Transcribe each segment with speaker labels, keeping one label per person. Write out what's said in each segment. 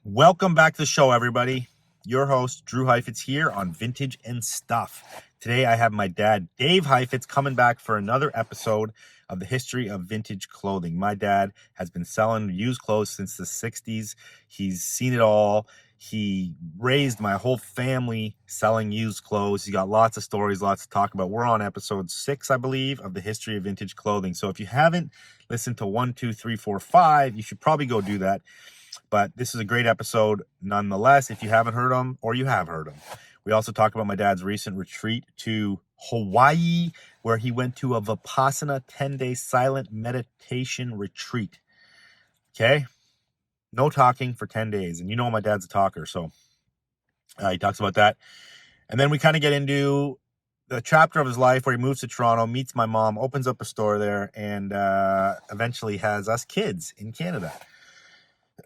Speaker 1: Welcome back to the show, everybody. Your host, Drew Heifetz, here on Vintage and Stuff. Today, I have my dad, Dave Heifetz, coming back for another episode of the history of vintage clothing. My dad has been selling used clothes since the 60s. He's seen it all. He raised my whole family selling used clothes. He got lots of stories, lots to talk about. We're on episode 6, I believe, of the history of vintage clothing. So if you haven't listened to 1, 2, 3, 4, 5, you should probably go do that. But this is a great episode nonetheless, if you haven't heard them or you have heard them. We also talk about my dad's recent retreat to Hawaii, where he went to a Vipassana 10-day silent meditation retreat. Okay? No talking for 10 days. And you know my dad's a talker, so he talks about that. And then we kind of get into the chapter of his life where he moves to Toronto, meets my mom, opens up a store there, and eventually has us kids in Canada.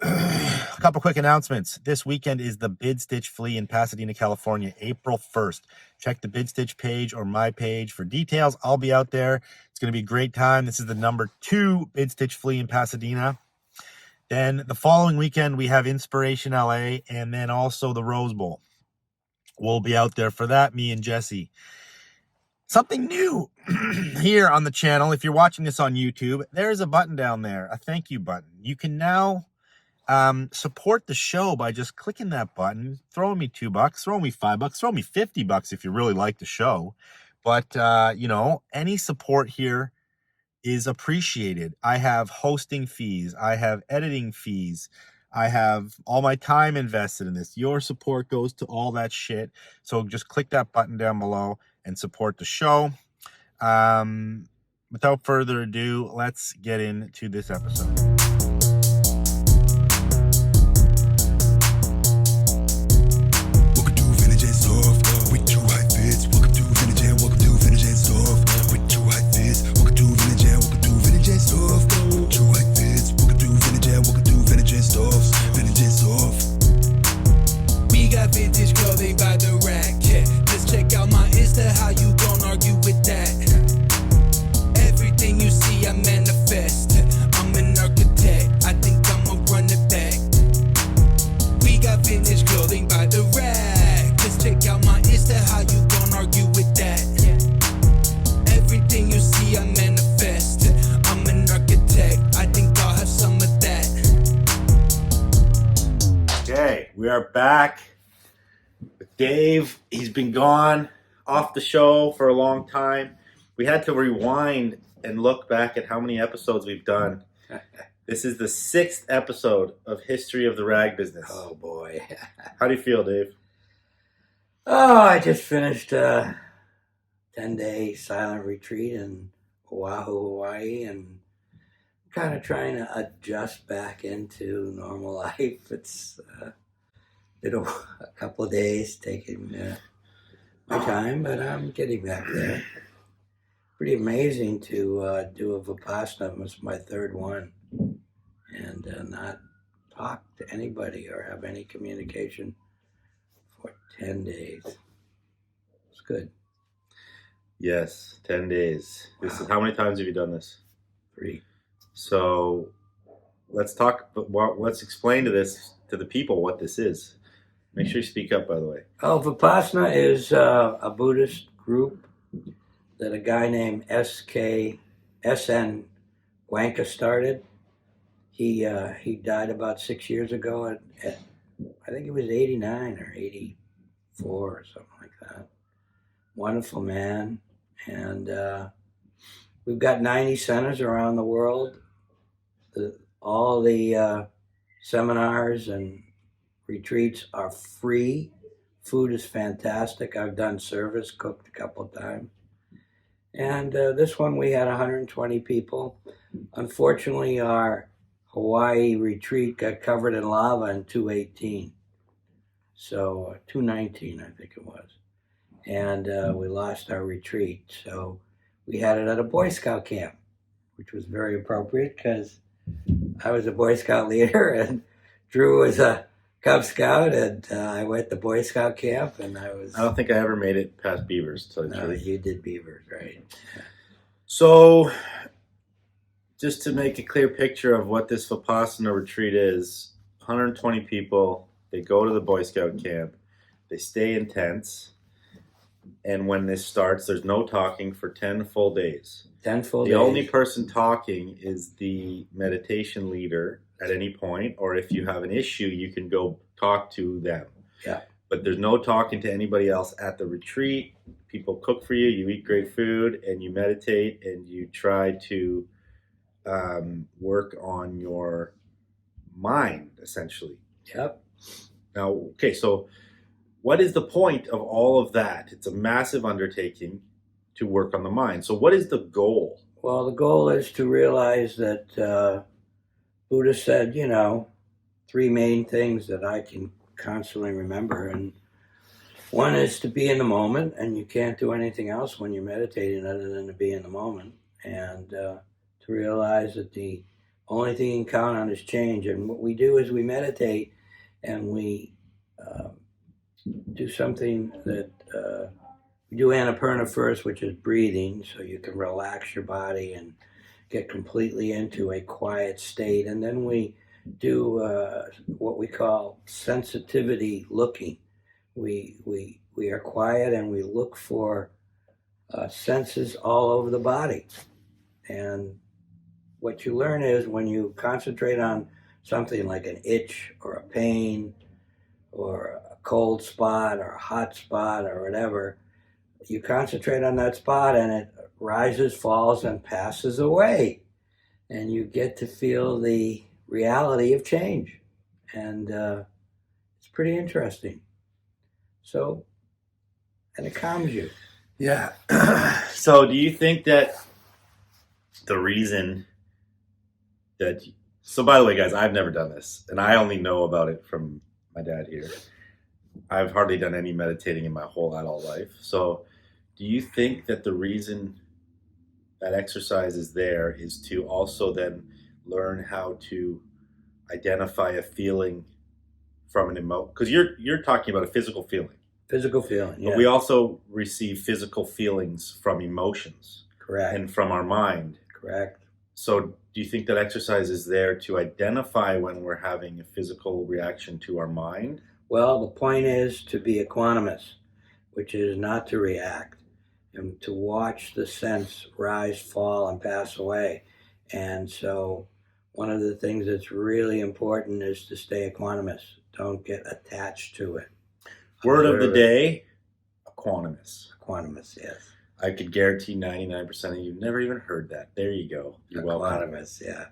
Speaker 1: A couple quick announcements. This weekend is the Bid Stitch Flea in Pasadena, California, April 1st. Check the Bid Stitch page or my page for details. I'll be out there. It's going to be a great time. This is the number 2 Bid Stitch Flea in Pasadena. Then the following weekend, we have Inspiration LA and then also the Rose Bowl. We'll be out there for that, me and Jesse. Something new here on the channel. If you're watching this on YouTube, there's a button down there, a thank you button. You can now support the show by just clicking that button, throwing me $2, throwing me $5, throw me $50 if you really like the show. But, any support here is appreciated. I have hosting fees. I have editing fees. I have all my time invested in this. Your support goes to all that shit. So just click that button down below and support the show. Without further ado, let's get into this episode.
Speaker 2: We got vintage clothing by the rack, yeah. Just check out my Insta, how you gon' argue with that? Everything you see, I manifest. I'm an architect, I think I'ma run it back. We got vintage clothing by the rack. Just check out my Insta, how you gon' argue with that? Everything you see, I manifest. I'm an architect, I think I'll have some of that.
Speaker 1: Okay, we are back with Dave. He's been gone off the show for a long time. We had to rewind and look back at how many episodes we've done. This is the 6th episode of History of the Rag Business.
Speaker 3: Oh boy.
Speaker 1: How do you feel, Dave?
Speaker 3: Oh, I just finished a 10-day silent retreat in Oahu, Hawaii, and kind of trying to adjust back into normal life. It's been a couple of days taking my time, but I'm getting back there. Pretty amazing to do a Vipassana. It was my 3rd one, and not talk to anybody or have any communication for 10 days. It's good.
Speaker 1: Yes, 10 days. This is, how many times have you done this?
Speaker 3: 3.
Speaker 1: So let's explain to the people what this is. Make sure you speak up, by the way.
Speaker 3: Oh, Vipassana is a Buddhist group that a guy named S.N. Wanka started. He died about 6 years ago at I think it was 89 or 84 or something like that. Wonderful man. And we've got 90 centers around the world. All the seminars and retreats are free. Food is fantastic. I've done service, cooked a couple of times. And this one we had 120 people. Unfortunately, our Hawaii retreat got covered in lava in 2018. So 2019, I think it was. And we lost our retreat. So we had it at a Boy Scout camp, which was very appropriate because I was a Boy Scout leader and Drew was a Cub Scout, and I went to Boy Scout camp, and I
Speaker 1: don't think I ever made it past Beavers.
Speaker 3: No, you did Beavers, right?
Speaker 1: So, just to make a clear picture of what this Vipassana retreat is, 120 people. They go to the Boy Scout camp. They stay in tents. And when this starts, there's no talking for 10 full days.
Speaker 3: 10 full
Speaker 1: The
Speaker 3: days.
Speaker 1: only person talking is the meditation leader at any point, or if you have an issue, you can go talk to them.
Speaker 3: Yeah.
Speaker 1: But there's no talking to anybody else at the retreat. People cook for you, you eat great food, and you meditate, and you try to work on your mind, essentially.
Speaker 3: Yep.
Speaker 1: Now, okay, so what is the point of all of that? It's a massive undertaking to work on the mind. So what is the goal?
Speaker 3: Well, the goal is to realize that Buddha said, 3 main things that I can constantly remember. And one is to be in the moment, and you can't do anything else when you're meditating other than to be in the moment. And to realize that the only thing you can count on is change. And what we do is we meditate and we do something that we do Annapurna first, which is breathing, so you can relax your body and get completely into a quiet state. And then we do what we call sensitivity looking. We are quiet and we look for senses all over the body. And what you learn is when you concentrate on something like an itch or a pain or a cold spot or a hot spot or whatever, you concentrate on that spot and it rises, falls, and passes away. And you get to feel the reality of change. And it's pretty interesting. So, and it calms you.
Speaker 1: Yeah. So do you think that the reason that... So by the way, guys, I've never done this, and I only know about it from my dad here. I've hardly done any meditating in my whole adult life. So do you think that the reason that exercise is there is to also then learn how to identify a feeling from an emotion? Because you're talking about a physical feeling.
Speaker 3: Physical feeling, yeah.
Speaker 1: But we also receive physical feelings from emotions.
Speaker 3: Correct.
Speaker 1: And from our mind.
Speaker 3: Correct.
Speaker 1: So do you think that exercise is there to identify when we're having a physical reaction to our mind?
Speaker 3: Well, the point is to be equanimous, which is not to react, and to watch the sense rise, fall, and pass away. And so one of the things that's really important is to stay equanimous. Don't get attached to it.
Speaker 1: Word of the day, equanimous.
Speaker 3: Equanimous, yes.
Speaker 1: I could guarantee 99% of you never even heard that. There you go. You're welcome.
Speaker 3: Equanimous, yeah.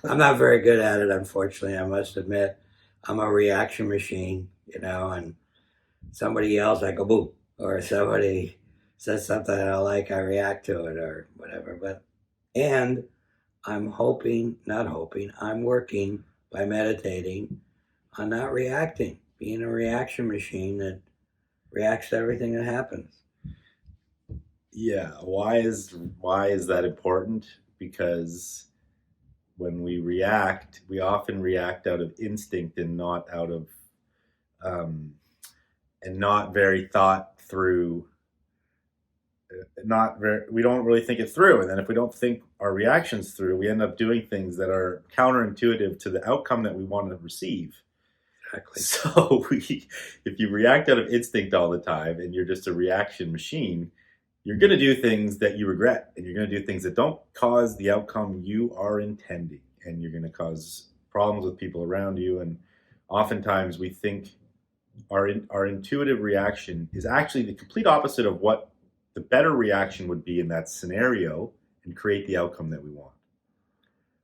Speaker 3: I'm not very good at it, unfortunately, I must admit. I'm a reaction machine, and somebody yells, I go boo. Or somebody says something I don't like, I react to it or whatever. And I'm I'm working by meditating on not reacting, being a reaction machine that reacts to everything that happens.
Speaker 1: Yeah, why is that important? Because when we react, we often react out of instinct and not out of and not very thought through. We don't really think it through, and then if we don't think our reactions through, we end up doing things that are counterintuitive to the outcome that we want to receive.
Speaker 3: Exactly.
Speaker 1: So if you react out of instinct all the time and you're just a reaction machine, you're going to do things that you regret, and you're going to do things that don't cause the outcome you are intending, and you're going to cause problems with people around you. And oftentimes we think our intuitive reaction is actually the complete opposite of what the better reaction would be in that scenario and create the outcome that we want.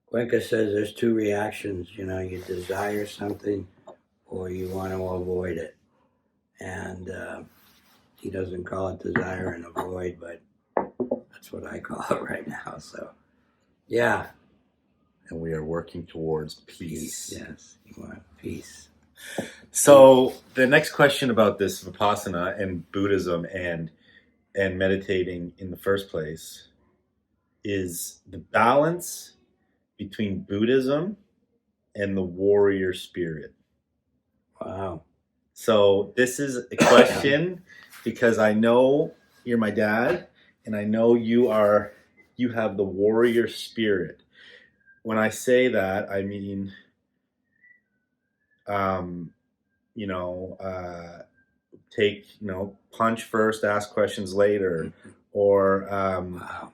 Speaker 3: Cuenca says there's 2 reactions. You desire something or you want to avoid it. And he doesn't call it desire and avoid, but that's what I call it right now. So, yeah.
Speaker 1: And we are working towards peace.
Speaker 3: Yes, you want peace.
Speaker 1: So the next question about this Vipassana and Buddhism and meditating in the first place is the balance between Buddhism and the warrior spirit.
Speaker 3: Wow.
Speaker 1: So this is a question because I know you're my dad, and I know you have the warrior spirit. When I say that, I mean, um, take, punch first, ask questions later, or,
Speaker 3: Wow.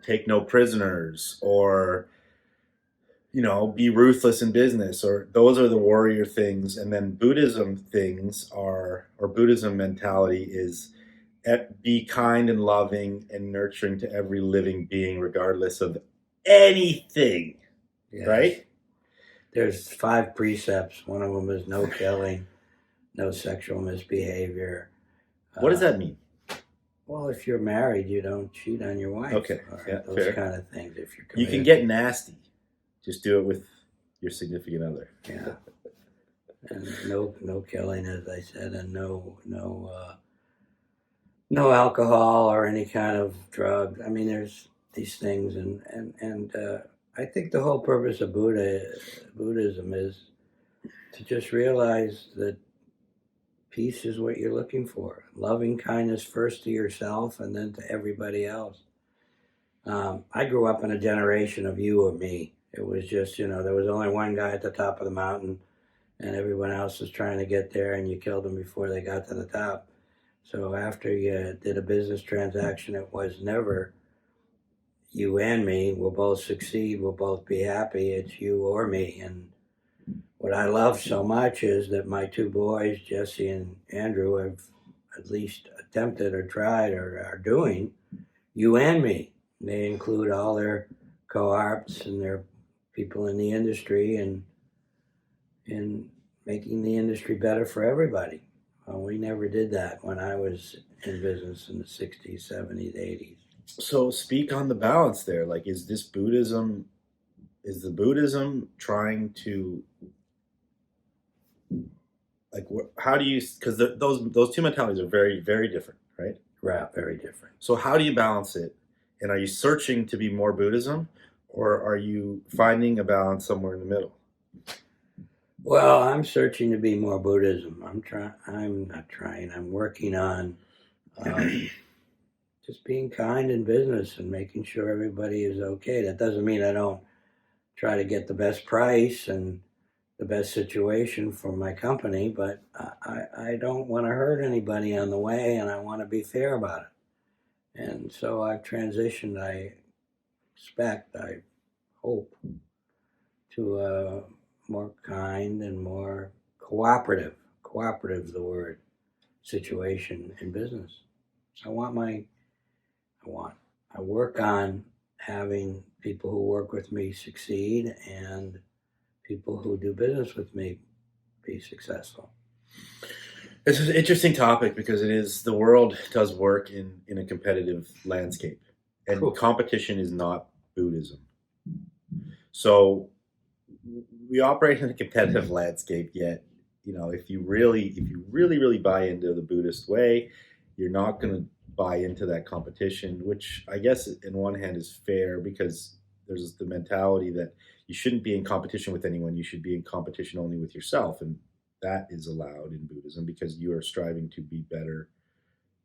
Speaker 1: take no prisoners, or, be ruthless in business, or those are the warrior things. And then Buddhism things or Buddhism mentality is be kind and loving and nurturing to every living being, regardless of anything,
Speaker 3: Yes.
Speaker 1: right?
Speaker 3: There's 5 precepts. One of them is no killing, no sexual misbehavior.
Speaker 1: What does that mean?
Speaker 3: Well, if you're married, you don't cheat on your wife.
Speaker 1: Okay,
Speaker 3: Or
Speaker 1: yeah,
Speaker 3: those
Speaker 1: fair.
Speaker 3: kind of things. If you're
Speaker 1: You can
Speaker 3: committed.
Speaker 1: get nasty. Just do it with your significant other.
Speaker 3: Yeah. And no killing, as I said, and no alcohol or any kind of drug. I mean, there's these things, and I think the whole purpose of Buddhism is to just realize that peace is what you're looking for. Loving kindness first to yourself and then to everybody else. I grew up in a generation of you or me. It was just, there was only one guy at the top of the mountain, and everyone else was trying to get there, and you killed them before they got to the top. So after you did a business transaction, it was never you and me. We'll both succeed. We'll both be happy. It's you or me. And what I love so much is that my 2 boys, Jesse and Andrew, have at least attempted or tried or are doing you and me. They include all their co-ops and their people in the industry and in making the industry better for everybody. Well, we never did that when I was in business in the 60s, 70s, 80s.
Speaker 1: So speak on the balance there. Like, is the Buddhism trying to, like, how do you, because those two mentalities are very, very different, right?
Speaker 3: Right, very different.
Speaker 1: So how do you balance it? And are you searching to be more Buddhism, or are you finding a balance somewhere in the middle?
Speaker 3: Well, I'm searching to be more Buddhism. I'm working on just being kind in business and making sure everybody is okay. That doesn't mean I don't try to get the best price and the best situation for my company, but I don't want to hurt anybody on the way, and I want to be fair about it. And so I've transitioned, I hope, to a more kind and more cooperative is the word, situation in business. I work on having people who work with me succeed and people who do business with me be successful.
Speaker 1: It's an interesting topic because the world does work in a competitive landscape, and
Speaker 3: Cool.
Speaker 1: Competition is not Buddhism. So we operate in a competitive landscape, yet, if you really buy into the Buddhist way, you're not going to buy into that competition, which I guess in one hand is fair, because there's the mentality that you shouldn't be in competition with anyone. You should be in competition only with yourself. And that is allowed in Buddhism because you are striving to be better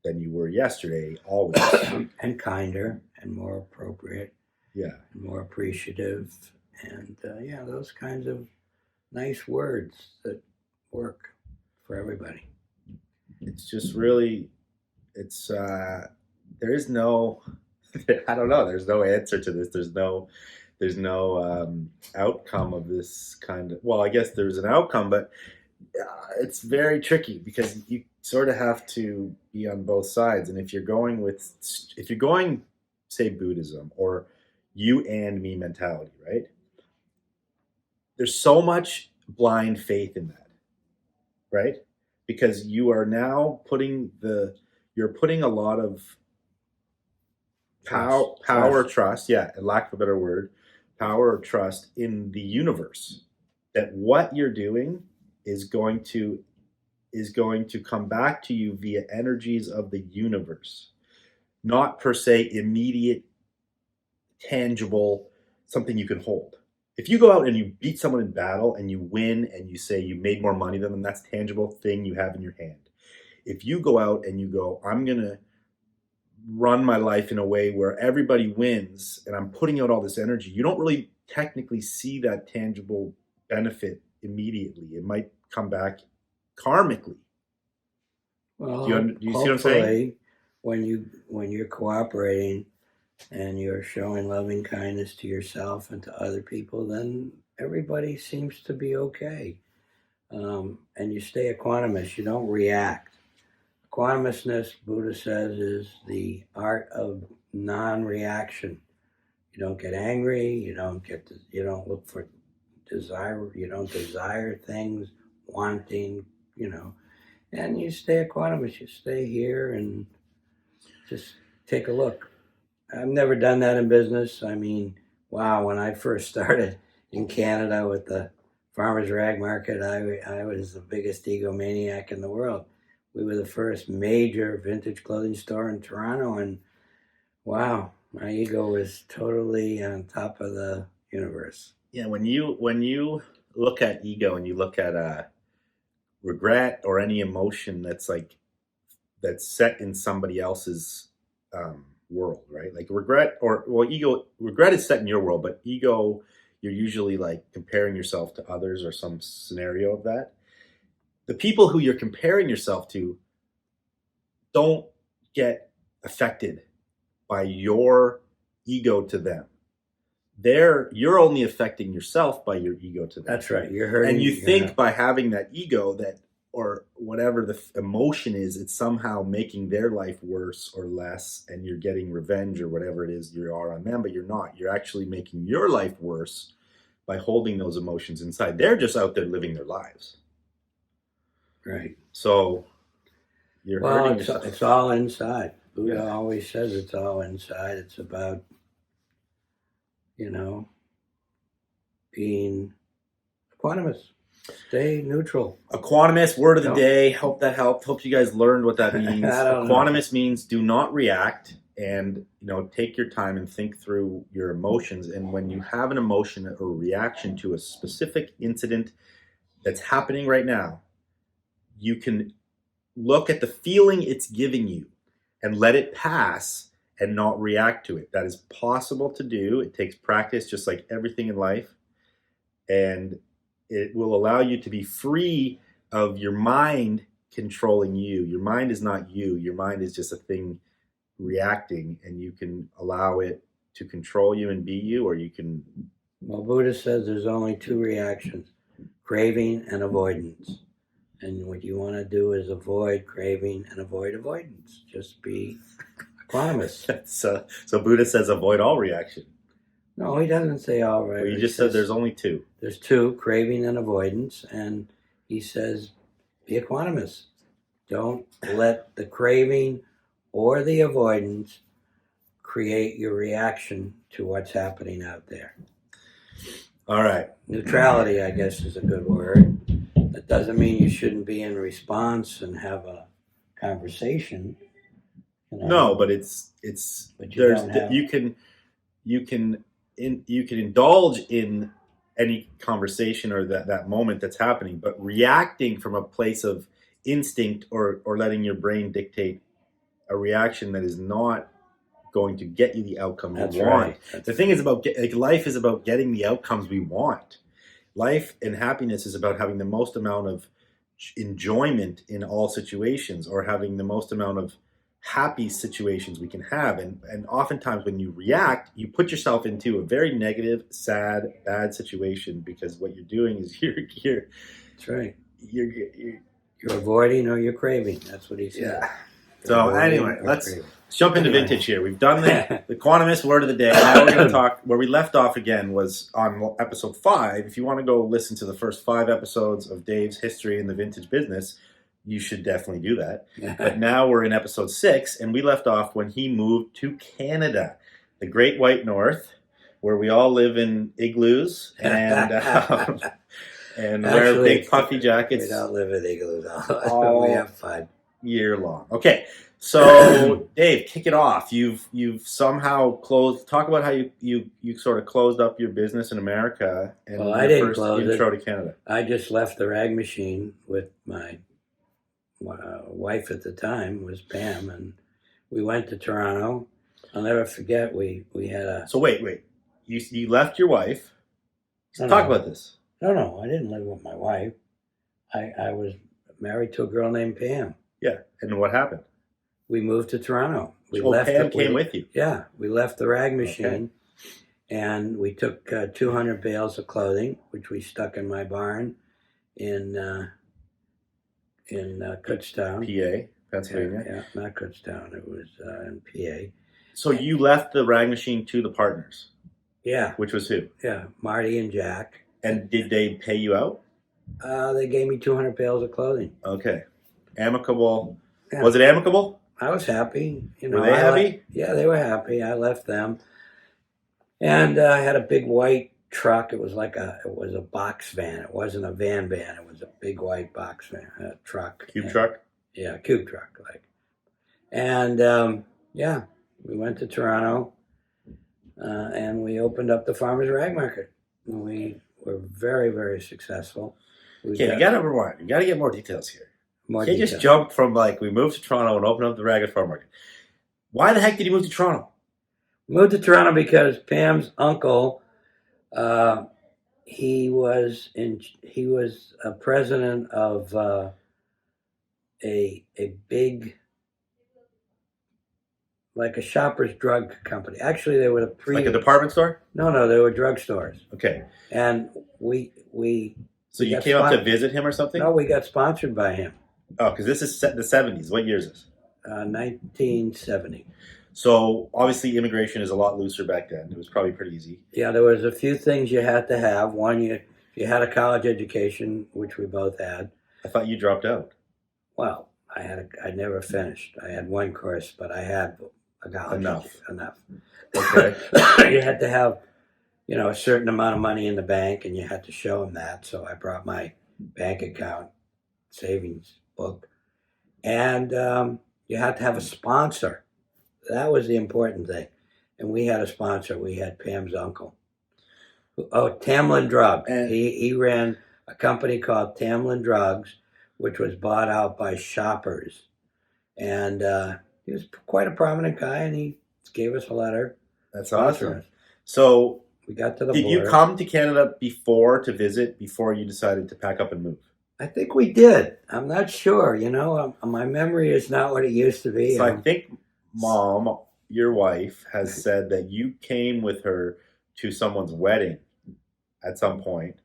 Speaker 1: than you were yesterday, always.
Speaker 3: And kinder and more appropriate.
Speaker 1: Yeah.
Speaker 3: And more appreciative. And those kinds of nice words that work for everybody.
Speaker 1: It's just really, there is no, I don't know, there's no answer to this. There's no outcome of this kind of, well, I guess there's an outcome, but it's very tricky because you sort of have to be on both sides. And if you're going, say, Buddhism or you and me mentality, right? There's so much blind faith in that, right? Because you are now putting a lot of power, trust, lack of a better word, power or trust in the universe, that what you're doing is going to come back to you via energies of the universe, not per se immediate, tangible, something you can hold. If you go out and you beat someone in battle and you win and you say you made more money than them, that's a tangible thing you have in your hand. If you go out and you go, I'm going to run my life in a way where everybody wins and I'm putting out all this energy, you don't really technically see that tangible benefit immediately. It might come back karmically.
Speaker 3: Well,
Speaker 1: Do you see what I'm saying?
Speaker 3: hopefully, when you're cooperating and you're showing loving kindness to yourself and to other people, then everybody seems to be okay. And you stay equanimous. You don't react. Equanimousness, Buddha says, is the art of non-reaction. You don't get angry. You don't look for desire. You don't desire things, wanting. And you stay equanimous. You stay here and just take a look. I've never done that in business. I mean, wow, when I first started in Canada with the farmers rag market, I was the biggest egomaniac in the world. We were the first major vintage clothing store in Toronto, and wow, my ego was totally on top of the universe.
Speaker 1: Yeah, when you look at ego and you look at regret or any emotion that's set in somebody else's world, right? Like regret regret is set in your world, but ego, you're usually like comparing yourself to others or some scenario of that. The people who you're comparing yourself to don't get affected by your ego to them. You're only affecting yourself by your ego to them.
Speaker 3: That's right. You're hurting.
Speaker 1: And you think by having that ego that, or whatever the emotion is, it's somehow making their life worse or less, and you're getting revenge or whatever it is you are on them, but you're not. You're actually making your life worse by holding those emotions inside. They're just out there living their lives.
Speaker 3: Right.
Speaker 1: So you're hurting yourself.
Speaker 3: It's all inside. Buddha always says it's all inside. It's about, being equanimous. Stay neutral.
Speaker 1: Equanimous, word of the day. Hope that helped. Hope you guys learned what that means. Equanimous means do not react, and take your time and think through your emotions. And when you have an emotion or reaction to a specific incident that's happening right now, you can look at the feeling it's giving you and let it pass and not react to it. That is possible to do. It takes practice, just like everything in life. And it will allow you to be free of your mind controlling you. Your mind is not you. Your mind is just a thing reacting, and you can allow it to control you and be you, or you can...
Speaker 3: Well, Buddha says there's only two reactions, craving and avoidance. And what you want to do is avoid craving and avoid avoidance. Just be equanimous.
Speaker 1: So Buddha says avoid all reaction.
Speaker 3: No, he doesn't say all right.
Speaker 1: Well, you just said there's only two.
Speaker 3: There's two, craving and avoidance. And he says be equanimous. Don't let the craving or the avoidance create your reaction to what's happening out there.
Speaker 1: All right.
Speaker 3: Neutrality, I guess, is a good word. That doesn't mean you shouldn't be in response and have a conversation.
Speaker 1: No, but you can indulge in any conversation or that moment that's happening, but reacting from a place of instinct or letting your brain dictate a reaction that is not going to get you the outcome you want.
Speaker 3: Right.
Speaker 1: The thing is about life is about getting the outcomes we want. Life and happiness is about having the most amount of enjoyment in all situations, or having the most amount of happy situations we can have. And oftentimes when you react, you put yourself into a very negative, sad, bad situation, because what you're doing is you're
Speaker 3: That's right. You're avoiding or you're craving. That's what he said.
Speaker 1: Yeah. So anyway, let's jump into vintage here. We've done the equanimous word of the day. Now we're going to talk, where we left off again was on episode 5. If you want to go listen to the first 5 episodes of Dave's history in the vintage business, you should definitely do that. But now we're in episode 6, and we left off when he moved to Canada, the Great White North, where we all live in igloos and wear big puffy jackets.
Speaker 3: We don't live in igloos.
Speaker 1: All
Speaker 3: we have fun
Speaker 1: year long. Okay, so Dave, kick it off. You've somehow closed. Talk about how you sort of closed up your business in America and
Speaker 3: I didn't
Speaker 1: first
Speaker 3: close
Speaker 1: intro
Speaker 3: it.
Speaker 1: to Canada.
Speaker 3: I just left the rag machine with my wife at the time was Pam, and we went to Toronto. I'll never forget. We had a.
Speaker 1: So wait. You left your wife. Talk about this.
Speaker 3: No, I didn't live with my wife. I was married to a girl named Pam.
Speaker 1: Yeah. And what happened?
Speaker 3: We moved to Toronto.
Speaker 1: Pam came with you.
Speaker 3: Yeah, we left the rag
Speaker 1: Okay.
Speaker 3: machine, and we took 200 bales of clothing, which we stuck in my barn in Kutztown.
Speaker 1: PA, Pennsylvania.
Speaker 3: Yeah, not Kutztown. It was in PA.
Speaker 1: So you left the rag machine to the partners,
Speaker 3: Yeah,
Speaker 1: which was who?
Speaker 3: yeah, Marty and Jack.
Speaker 1: And did they pay you out?
Speaker 3: They gave me 200 bales of clothing.
Speaker 1: Okay. Amicable.
Speaker 3: Yeah.
Speaker 1: Was it amicable?
Speaker 3: I was happy. You know,
Speaker 1: Were they happy?
Speaker 3: Yeah, they were happy. I left them, and I had a big white truck. It was a box van. It wasn't a van. It was a big white box van, truck.
Speaker 1: Cube truck?
Speaker 3: Yeah, cube truck, And yeah, we went to Toronto, and we opened up the Farmers Rag Market. And we were very, very successful.
Speaker 1: Okay, you gotta rewind. You gotta get more details here.
Speaker 3: More
Speaker 1: You can't
Speaker 3: details.
Speaker 1: just jump from we moved to Toronto and opened up the Rag Farm Market. Why the heck did you move to Toronto?
Speaker 3: Moved to Toronto because Pam's uncle, he was a president of a big, like a Shoppers Drug Company. Actually, they were
Speaker 1: Like a department store?
Speaker 3: No, they were drugstores.
Speaker 1: Okay.
Speaker 3: And we
Speaker 1: So you
Speaker 3: got
Speaker 1: came up to visit him or something?
Speaker 3: No, we got sponsored by him.
Speaker 1: Oh, because this is the 70s. What year is this?
Speaker 3: 1970.
Speaker 1: So obviously immigration is a lot looser back then. It was probably pretty easy.
Speaker 3: Yeah, there was a few things you had to have. One, you had a college education, which we both had.
Speaker 1: I thought you dropped out.
Speaker 3: Well, I never finished. I had one course, but I had a college
Speaker 1: Enough.
Speaker 3: Enough.
Speaker 1: Okay.
Speaker 3: You had to have, a certain amount of money in the bank, and you had to show them that. So I brought my bank account, savings book, and you had to have a sponsor. That was the important thing. And we had a sponsor. We had Pam's uncle. Oh, Tamlin Drug.
Speaker 1: And-
Speaker 3: He ran a company called Tamlin Drugs, which was bought out by Shoppers. And he was quite a prominent guy, and he gave us a letter.
Speaker 1: That's
Speaker 3: sponsoring
Speaker 1: awesome.
Speaker 3: us.
Speaker 1: So
Speaker 3: We got to the
Speaker 1: did
Speaker 3: border.
Speaker 1: you come to Canada before you decided to pack up and move?
Speaker 3: I think we did. I'm not sure. My memory is not what it used to be.
Speaker 1: So I think Mom, your wife, has said that you came with her to someone's wedding at some point,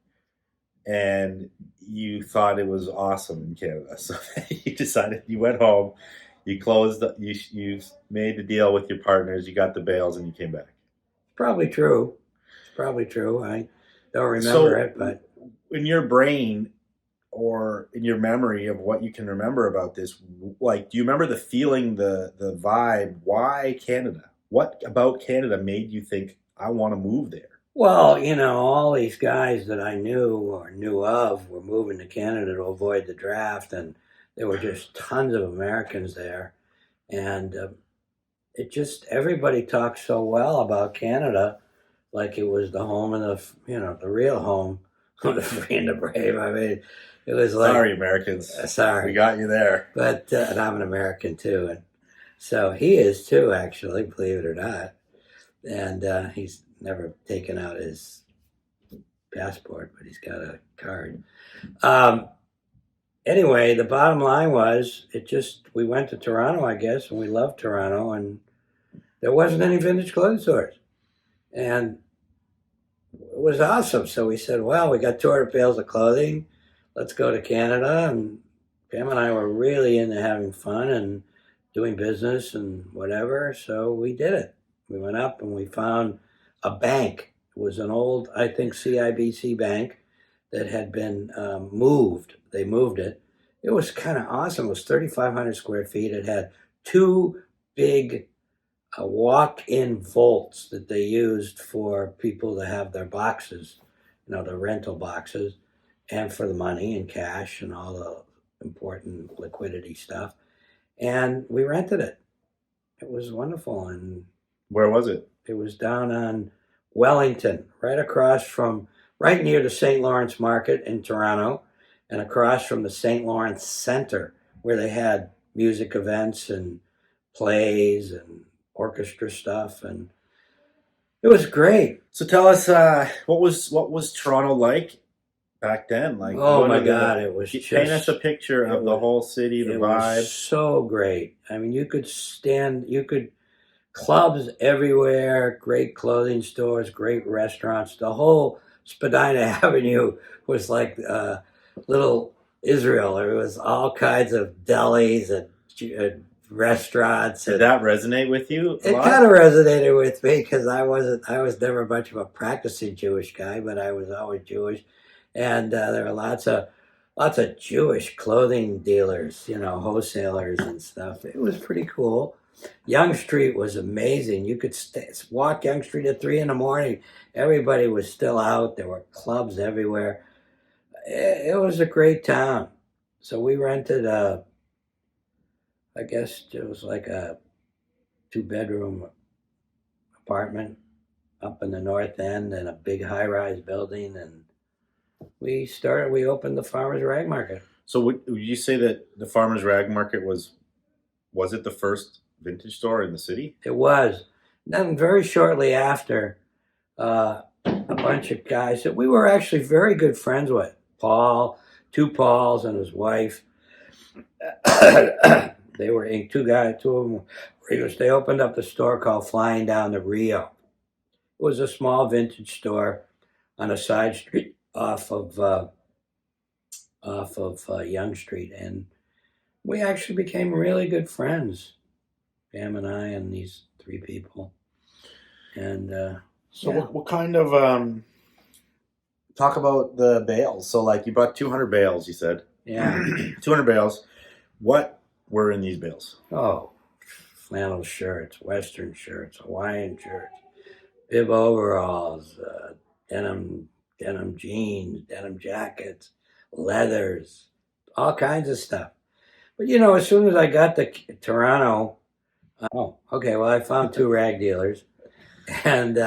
Speaker 1: and you thought it was awesome in Canada. So you decided, you went home, you made the deal with your partners, you got the bales, and you came back.
Speaker 3: Probably true. It's probably true. I don't remember it, but
Speaker 1: in your brain or in your memory of what you can remember about this, do you remember the feeling, the vibe? Why Canada? What about Canada made you think, I want to move there?
Speaker 3: well, all these guys that I knew or knew of were moving to Canada to avoid the draft, and there were just tons of Americans there, and everybody talked so well about Canada, like it was the home of the real home of the free and the brave. I mean, it was like,
Speaker 1: Sorry, Americans.
Speaker 3: sorry,
Speaker 1: We got you there.
Speaker 3: but and I'm an American too, and so he is too, actually, believe it or not. And he's never taken out his passport, but he's got a card. Anyway, the bottom line was, we went to Toronto, I guess, and we loved Toronto, and there wasn't any vintage clothing stores, and it was awesome. So we said, well, we got 200 bales of clothing. Let's go to Canada. And Pam and I were really into having fun and doing business and whatever. So we did it. We went up and we found a bank. It was an old, I think, CIBC bank that had been moved. They moved it. It was kind of awesome. It was 3,500 square feet. It had two big walk-in vaults that they used for people to have their boxes, the rental boxes, and for the money and cash and all the important liquidity stuff. And we rented it. It was wonderful. And
Speaker 1: Where was it?
Speaker 3: it was down on Wellington, right near the St. Lawrence Market in Toronto, and across from the St. Lawrence Center, where they had music events and plays and orchestra stuff, and it was great.
Speaker 1: So tell us, what was Toronto like back then? Like,
Speaker 3: Oh
Speaker 1: what
Speaker 3: my
Speaker 1: are the-
Speaker 3: God, it was
Speaker 1: paint us a
Speaker 3: just
Speaker 1: picture
Speaker 3: it
Speaker 1: of the
Speaker 3: was
Speaker 1: whole city, the
Speaker 3: it
Speaker 1: vibe.
Speaker 3: was so great. I mean, you could clubs everywhere, great clothing stores, great restaurants. The whole Spadina Avenue was like little Israel. There was all kinds of delis and restaurants.
Speaker 1: Did
Speaker 3: And
Speaker 1: that resonate with you a
Speaker 3: it
Speaker 1: lot?
Speaker 3: kind of resonated with me because I was never much of a practicing Jewish guy, but I was always Jewish, and there were lots of Jewish clothing dealers, wholesalers and stuff. It was pretty cool. Young Street was amazing. You could walk Young Street at 3 in the morning. Everybody was still out. There were clubs everywhere. It was a great town. So we rented I guess it was like a 2-bedroom apartment up in the north end and a big high-rise building, and we opened the Farmers Rag Market.
Speaker 1: So would you say that the Farmers Rag Market was it the first vintage store in the city?
Speaker 3: It was. Then very shortly after, a bunch of guys that we were actually very good friends with, two Pauls and his wife. They were two of them were English. They opened up the store called Flying Down the Rio. It was a small vintage store on a side street off of Young Street, and we actually became really good friends, Pam and I and these 3 people. And
Speaker 1: So
Speaker 3: yeah.
Speaker 1: what kind of talk about the bales? So like you bought 200 bales, you said.
Speaker 3: Yeah.
Speaker 1: 200 bales. What were in these bales?
Speaker 3: Oh, flannel shirts, Western shirts, Hawaiian shirts, bib overalls, denim jeans, denim jackets, leathers, all kinds of stuff. But as soon as I got to Toronto, I found 2 rag dealers, and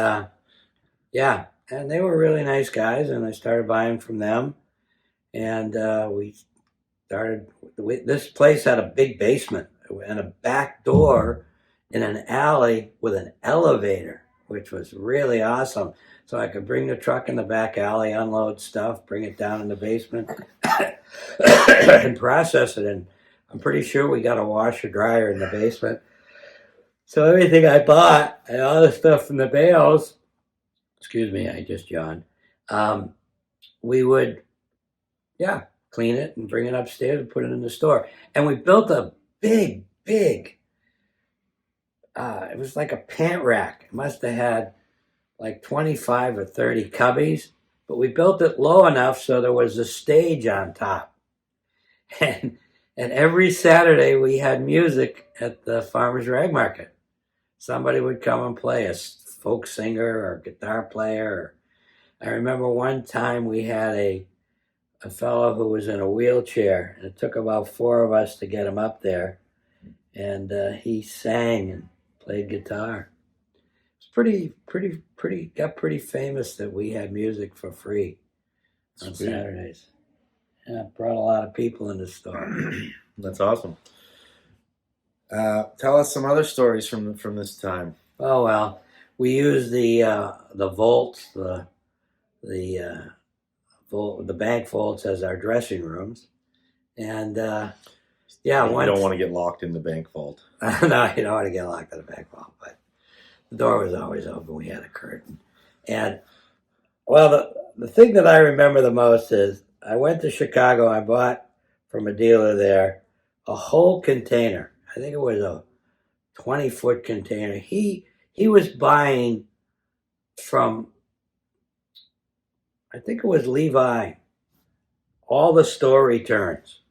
Speaker 3: yeah, and they were really nice guys, and I started buying from them, and we started. This place had a big basement and a back door in an alley with an elevator, which was really awesome. So I could bring the truck in the back alley, unload stuff, bring it down in the basement, and process it. And I'm pretty sure we got a washer dryer in the basement. So everything I bought and all the stuff from the bales, excuse me, I just yawned. We would, clean it and bring it upstairs and put it in the store. And we built a big, it was like a pant rack. It must have had like 25 or 30 cubbies, but we built it low enough so there was a stage on top. And every Saturday we had music at the Farmers Rag Market. Somebody would come and play, a folk singer or guitar player. I remember one time we had a fellow who was in a wheelchair, and it took about 4 of us to get him up there, and he sang and played guitar. It's got pretty famous that we had music for free on Saturdays. Yeah, it brought a lot of people in the store.
Speaker 1: That's awesome. Tell us some other stories from this time.
Speaker 3: Oh well, we used the vaults, the bank vaults as our dressing rooms, and
Speaker 1: You don't want to get locked in the bank vault.
Speaker 3: No, you don't want to get locked in the bank vault, but the door was always open. We had a curtain, and well, the thing that I remember the most is I went to Chicago. I bought from a dealer there a whole container. I think it was a 20-foot container. He was buying from, I think it was Levi, all the store returns.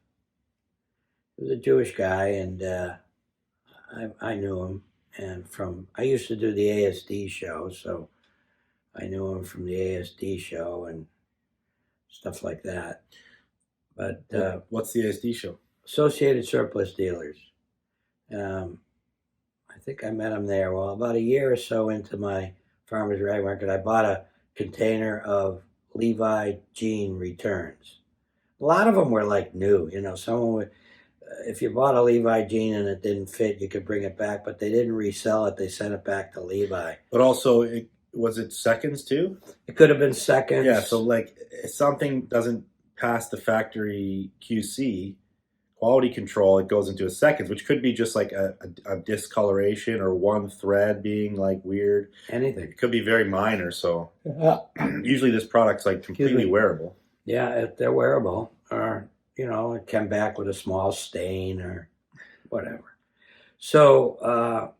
Speaker 3: He was a Jewish guy, and I knew him. And I used to do the ASD show, so I knew him from the ASD show and stuff like that. But
Speaker 1: what's the ASD show?
Speaker 3: Associated Surplus Dealers. I think I met him there. Well, about a year or so into my Farmers Rag Market, I bought a container of Levi jean returns. A lot of them were like new. Someone would, if you bought a Levi jean and it didn't fit, you could bring it back, but they didn't resell it. They sent it back to Levi.
Speaker 1: But also, was it seconds too?
Speaker 3: It could have been seconds.
Speaker 1: Yeah. So like, if something doesn't pass the factory QC quality control, it goes into a seconds, which could be just like a discoloration or one thread being like weird.
Speaker 3: Anything.
Speaker 1: It could be very minor. So usually this product's like completely wearable.
Speaker 3: Yeah, if they're wearable, or it came back with a small stain or whatever. So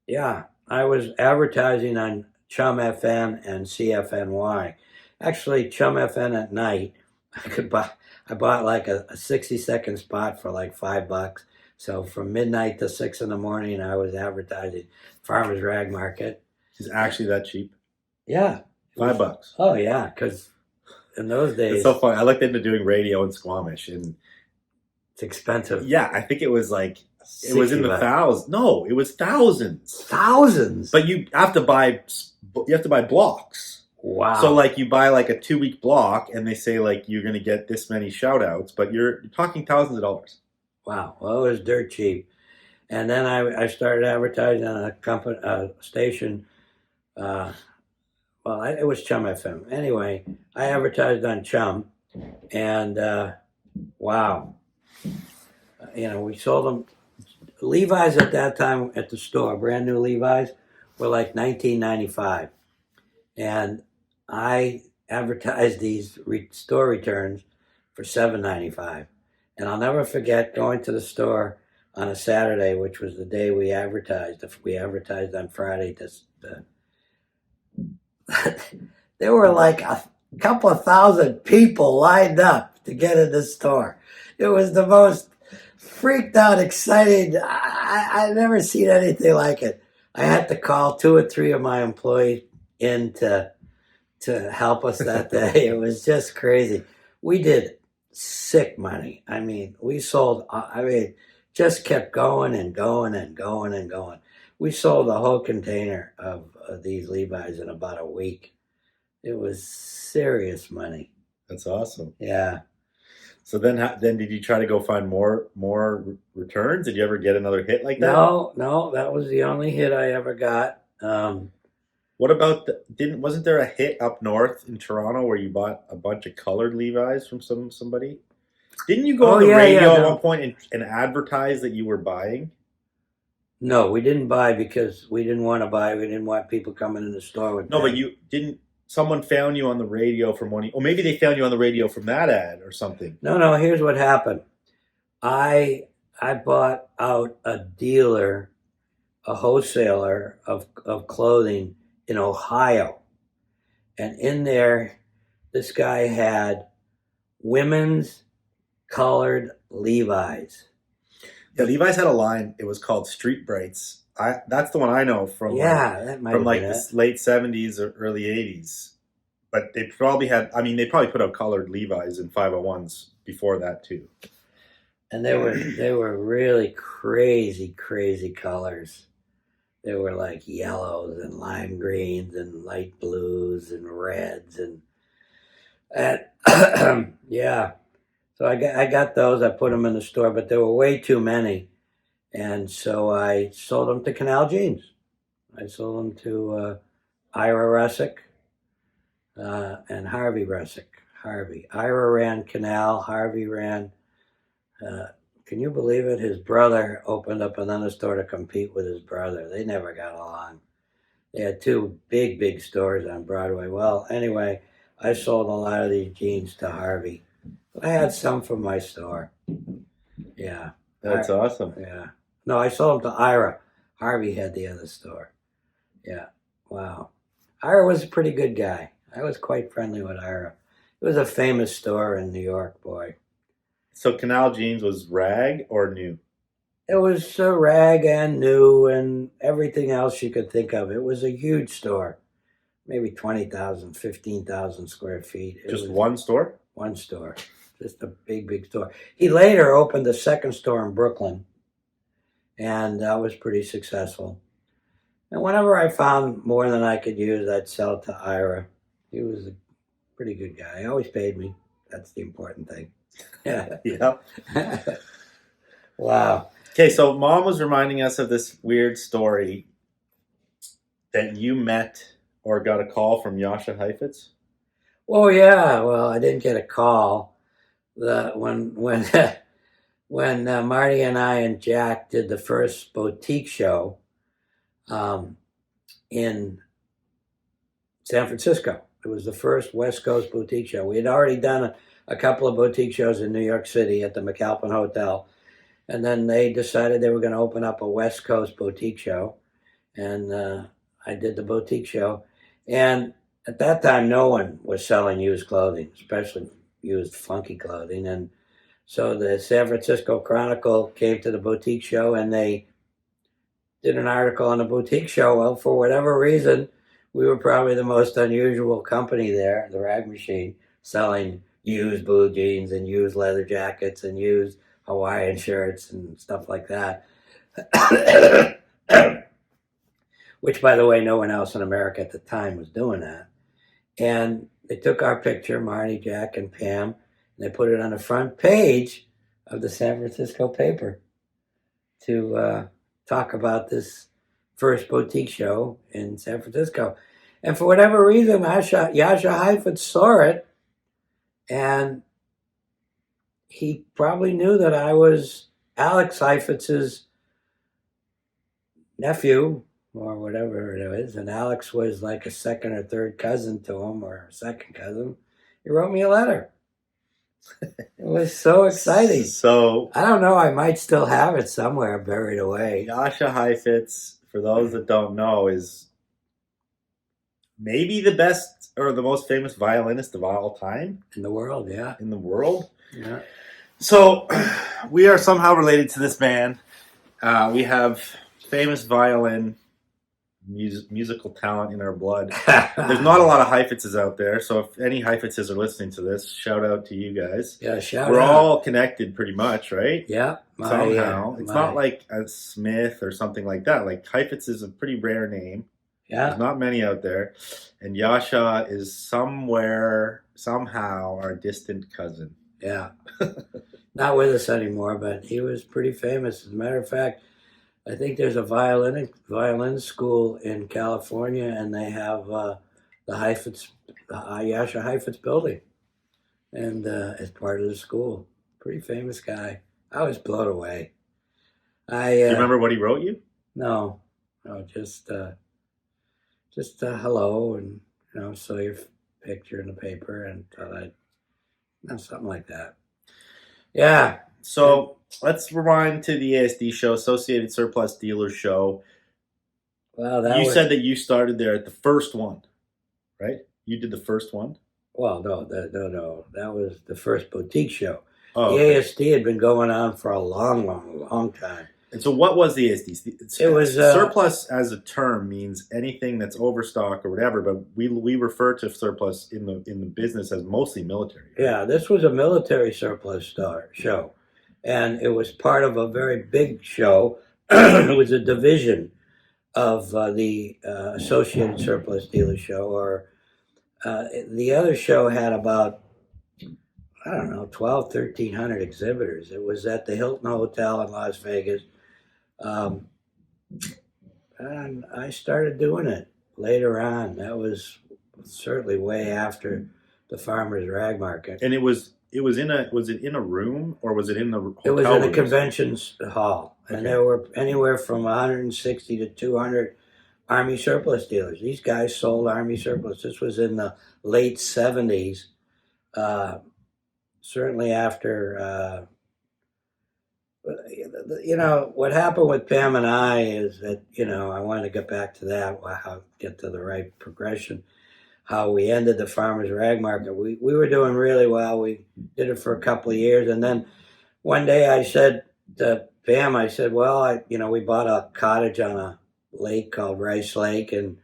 Speaker 3: yeah, I was advertising on Chum FM and CFNY. Actually, Chum FM at night, I bought like a 60-second spot for like $5. So from midnight to 6 in the morning, I was advertising Farmer's Rag Market.
Speaker 1: It's actually that cheap.
Speaker 3: Yeah.
Speaker 1: $5.
Speaker 3: Oh yeah, because in those days
Speaker 1: It's so funny. I looked into doing radio in Squamish, and
Speaker 3: it's expensive.
Speaker 1: yeah, I think it was like it was in the
Speaker 3: $60.
Speaker 1: thousands. No, it was thousands.
Speaker 3: Thousands.
Speaker 1: But you have to buy blocks.
Speaker 3: Wow.
Speaker 1: So like you buy like a 2-week block, and they say like you're gonna get this many shout outs, but you're talking thousands of dollars.
Speaker 3: Wow. Well, it was dirt cheap. And then I started advertising on a station. It was Chum FM. Anyway, I advertised on Chum, and wow. We sold them. Levi's at that time at the store, brand new Levi's, were like $19.95. And I advertised these store returns for $7.95. And I'll never forget going to the store on a Saturday, which was the day we advertised. If we advertised on Friday, there were like a couple of thousand people lined up to get in the store. It was the most freaked out, excited. I've never seen anything like it. I had to call 2 or 3 of my employees in to help us that day. It was just crazy. We did sick money. I mean, we sold, just kept going and going and going and going. We sold a whole container of these Levi's in about a week. It was serious money.
Speaker 1: That's awesome.
Speaker 3: Yeah.
Speaker 1: So then did you try to go find more returns? Did you ever get another hit like that?
Speaker 3: No, that was the only hit I ever got.
Speaker 1: What about wasn't there a hit up north in Toronto where you bought a bunch of colored Levi's from somebody? Didn't you go on the radio at one point and advertise that you were buying?
Speaker 3: No, we didn't buy because we didn't want to buy. We didn't want people coming in the store with.
Speaker 1: No, but you didn't. Someone found you on the radio from or maybe they found you on the radio from that ad or something.
Speaker 3: No. Here's what happened. I bought out a dealer, a wholesaler of clothing in Ohio, and in there, this guy had women's colored Levi's.
Speaker 1: Yeah, Levi's had a line. It was called Street Brights. That's the one I know from.
Speaker 3: That might
Speaker 1: from
Speaker 3: have
Speaker 1: the late 70s or early 80s. But they probably they probably put out colored Levi's and 501s before that too.
Speaker 3: And they were really crazy colors. They were like yellows and lime greens and light blues and reds and yeah. So I got those. I put them in the store, but there were way too many. And so I sold them to Canal Jeans. I sold them to Ira Russick and Harvey Russick. Ira ran Canal. Harvey ran, can you believe it? His brother opened up another store to compete with his brother. They never got along. They had 2 big stores on Broadway. Well, anyway, I sold a lot of these jeans to Harvey. I had some from my store. Yeah.
Speaker 1: That's awesome.
Speaker 3: Yeah. No, I sold them to Ira. Harvey had the other store. Yeah. Wow. Ira was a pretty good guy. I was quite friendly with Ira. It was a famous store in New York, boy.
Speaker 1: So Canal Jeans was rag or new?
Speaker 3: It was rag and new and everything else you could think of. It was a huge store. Maybe 20,000, 15,000 square feet.
Speaker 1: Just one store?
Speaker 3: One store. Just a big store. He later opened a second store in Brooklyn. And that was pretty successful. And whenever I found more than I could use, I'd sell it to Ira. He was a pretty good guy. He always paid me. That's the important thing. Yeah. Wow.
Speaker 1: Okay, so Mom was reminding us of this weird story that you met or got a call from Yasha Heifetz?
Speaker 3: Oh yeah, well, I didn't get a call. When when Marty and I and Jack did the first boutique show um, in San Francisco. It was the first West Coast boutique show. We had already done a couple of boutique shows in New York City at the McAlpin Hotel, and then they decided they were going to open up a West Coast boutique show, and I did the boutique show. And at that time, no one was selling used clothing, especially used funky clothing. And so the San Francisco Chronicle came to the boutique show, and they did an article on the boutique show. Well, for whatever reason, we were probably the most unusual company there, the Rag Machine, selling used blue jeans and used leather jackets and used Hawaiian shirts and stuff like that. Which, by the way, no one else in America at the time was doing that. And they took our picture, Marty, Jack, and Pam, and they put it on the front page of the San Francisco paper to talk about this first boutique show in San Francisco. And for whatever reason, Yasha Heifetz saw it, and he probably knew that I was Alex Heifetz's nephew, or whatever it is, and Alex was like a second or third cousin to him, or a second cousin. He wrote me a letter. It was so exciting.
Speaker 1: So
Speaker 3: I don't know, I might still have it somewhere buried away.
Speaker 1: Yasha Heifetz, for those that don't know, is maybe the best or the most famous violinist of all time
Speaker 3: In the world, yeah.
Speaker 1: in the world.
Speaker 3: Yeah.
Speaker 1: So we are somehow related to this man. We have famous violin musical talent in our blood. There's not a lot of Heifetzes out there, so if any Heifetzes are listening to this, shout out to you guys.
Speaker 3: Yeah, shout
Speaker 1: We're
Speaker 3: out.
Speaker 1: all connected pretty much, right?
Speaker 3: Yeah.
Speaker 1: Somehow. It's not like a Smith or something like that. Like Heifetz is a pretty rare name.
Speaker 3: Yeah.
Speaker 1: There's not many out there. And Yasha is somewhere, somehow, our distant cousin.
Speaker 3: Yeah. Not with us anymore, but he was pretty famous. As a matter of fact, I think there's a violin school in California, and they have the Yasha Heifetz building, and as part of the school. Pretty famous guy. I was blown away.
Speaker 1: Do you remember what he wrote you?
Speaker 3: No, just hello, and saw your picture in the paper, and thought something like that. Yeah.
Speaker 1: So let's rewind to the ASD show, Associated Surplus Dealers show.
Speaker 3: Well,
Speaker 1: You said that you started there at the first one, right? You did the first one?
Speaker 3: Well, no. That was the first boutique show.
Speaker 1: Oh,
Speaker 3: The
Speaker 1: okay.
Speaker 3: ASD had been going on for a long time.
Speaker 1: And so what was the ASD?
Speaker 3: It was
Speaker 1: surplus as a term means anything that's overstock or whatever, but we refer to surplus in the business as mostly military.
Speaker 3: Yeah, this was a military surplus show, and it was part of a very big show. It was a division of the Associated Surplus Dealer Show, or the other show had about, I don't know, 1,300 exhibitors. It was at the Hilton Hotel in Las Vegas. And I started doing it later on. That was certainly way after the Farmers Rag Market.
Speaker 1: And was it in a room or was it in the hotel?
Speaker 3: It was in a
Speaker 1: rooms?
Speaker 3: conventions hall, and
Speaker 1: Okay.
Speaker 3: there were anywhere from 160 to 200 Army surplus dealers. These guys sold Army surplus. This was in the late 70s, certainly after. What happened with Pam and I is that, I wanted to get back to that, get to the right progression, how we ended the Farmers Rag Market. We were doing really well. We did it for a couple of years. And then one day I said to Pam, well, we bought a cottage on a lake called Rice Lake, and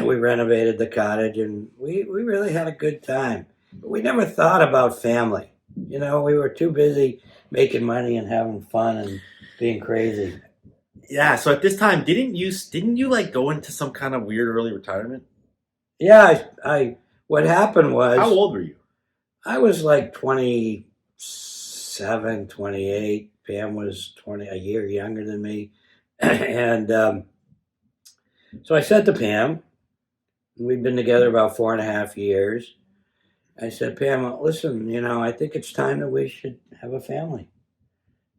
Speaker 3: we renovated the cottage, and we really had a good time. But we never thought about family. We were too busy making money and having fun and being crazy.
Speaker 1: Yeah. So at this time, didn't you like go into some kind of weird early retirement?
Speaker 3: Yeah, what happened was,
Speaker 1: How old were you?
Speaker 3: I was like 27, 28. Pam was a year younger than me. And so I said to Pam, We'd been together about 4.5 years. I said, Pam, listen, I think it's time that we should have a family.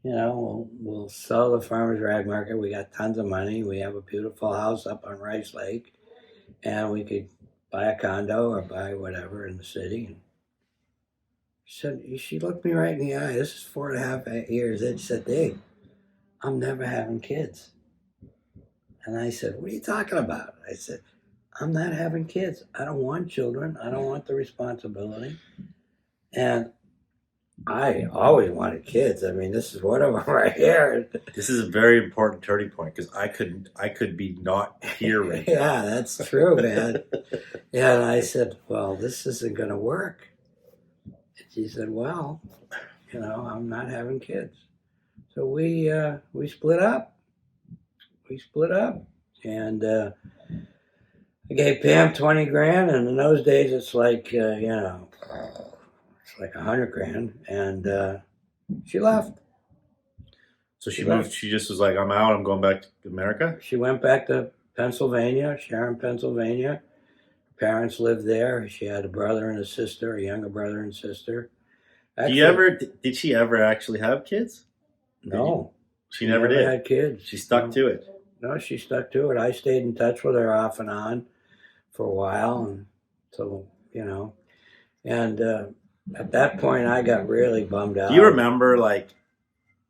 Speaker 3: We'll sell the farmer's rag market. We got tons of money. We have a beautiful house up on Rice Lake, and we could buy a condo or buy whatever in the city. And she looked me right in the eye. This is 4.5 years. And she said, Dave, I'm never having kids. And I said, what are you talking about? I said, I'm not having kids. I don't want children. I don't want the responsibility. And I always wanted kids. I mean, this is one of them right here.
Speaker 1: This is a very important turning point because I could be not here right now.
Speaker 3: Yeah, that's true, man. Yeah, and I said, well, this isn't going to work. And she said, well, I'm not having kids. So we split up. And I gave Pam 20 grand, and in those days it's like, it's like 100 grand, and she left.
Speaker 1: So she moved. She just was like, I'm out. I'm going back to America.
Speaker 3: She went back to Pennsylvania, Sharon, Pennsylvania. Her parents lived there. She had a brother and a sister, a younger brother and sister.
Speaker 1: Actually, did she ever actually have kids?
Speaker 3: No.
Speaker 1: She never did.
Speaker 3: Had kids.
Speaker 1: She stuck to it.
Speaker 3: No, she stuck to it. I stayed in touch with her off and on for a while, and so and at that point I got really bummed out.
Speaker 1: Do you remember, like,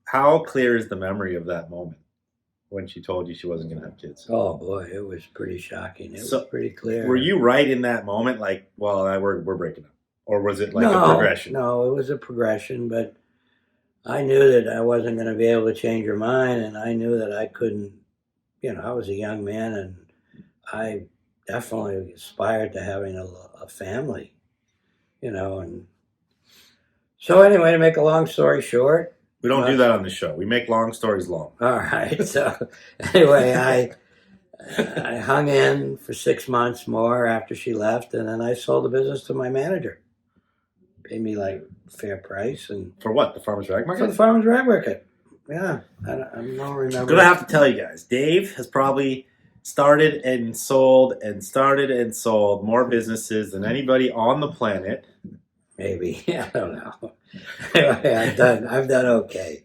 Speaker 1: how clear is the memory of that moment when she told you she wasn't going to have kids?
Speaker 3: Oh boy, it was pretty shocking. It was pretty clear.
Speaker 1: Were you right in that moment, like, well, we're breaking up, or was it like a progression?
Speaker 3: No, it was a progression, but I knew that I wasn't going to be able to change her mind, and I knew that I couldn't. I was a young man, and I definitely aspired to having a family, and so anyway, to make a long story short.
Speaker 1: We don't do that on the show. We make long stories long.
Speaker 3: All right. So anyway, I hung in for 6 months more after she left, and then I sold the business to my manager. Paid me like fair price. And
Speaker 1: for what? The farmer's rag market?
Speaker 3: For the farmer's rag market. Yeah. I don't remember.
Speaker 1: I'm going to have to tell you guys, Dave has probably started and sold more businesses than anybody on the planet.
Speaker 3: Maybe. I don't know. Anyway, I've done okay.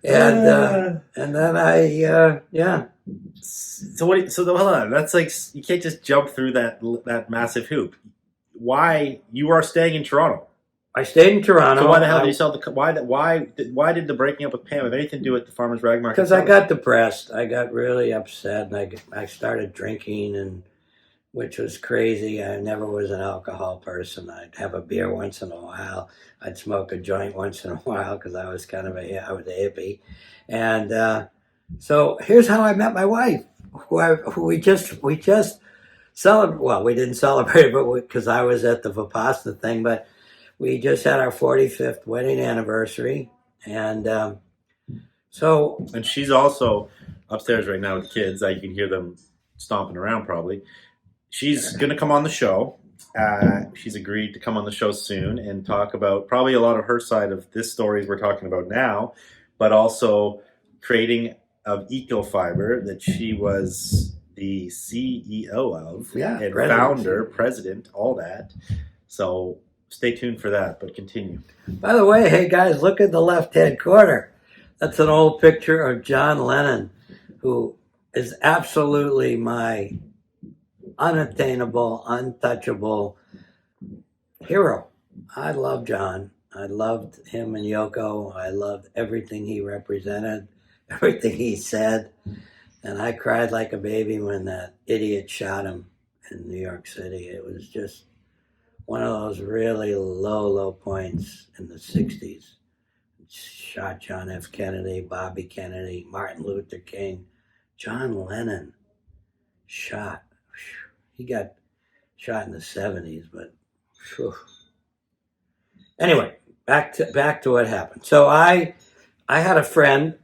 Speaker 3: And then yeah.
Speaker 1: So hold on. That's like, you can't just jump through that massive hoop. Why? You are staying in Toronto.
Speaker 3: I stayed in Toronto.
Speaker 1: So why the hell did you sell why did the breaking up with Pam have anything to do with the farmer's rag market?
Speaker 3: Because I got depressed. I got really upset, and I started drinking, and which was crazy. I never was an alcohol person. I'd have a beer once in a while. I'd smoke a joint once in a while because I was I was a hippie. And so here's how I met my wife, who we just celebrated. Well, we didn't celebrate, but because I was at the Vipassana thing, but we just had our 45th wedding anniversary, and and
Speaker 1: she's also upstairs right now with kids. You can hear them stomping around probably. She's going to come on the show. She's agreed to come on the show soon and talk about probably a lot of her side of this stories we're talking about now, but also creating of Ecofiber that she was the CEO of, and founder, president, all that. So stay tuned for that, but continue.
Speaker 3: By the way, hey guys, look at the left-hand corner. That's an old picture of John Lennon, who is absolutely my unattainable, untouchable hero. I love John. I loved him and Yoko. I loved everything he represented, everything he said. And I cried like a baby when that idiot shot him in New York City. It was just one of those really low points in the 60s. Shot John F. Kennedy, Bobby Kennedy, Martin Luther King. John Lennon shot. He got shot in the 70s, but whew. Anyway, back to what happened. So I had a friend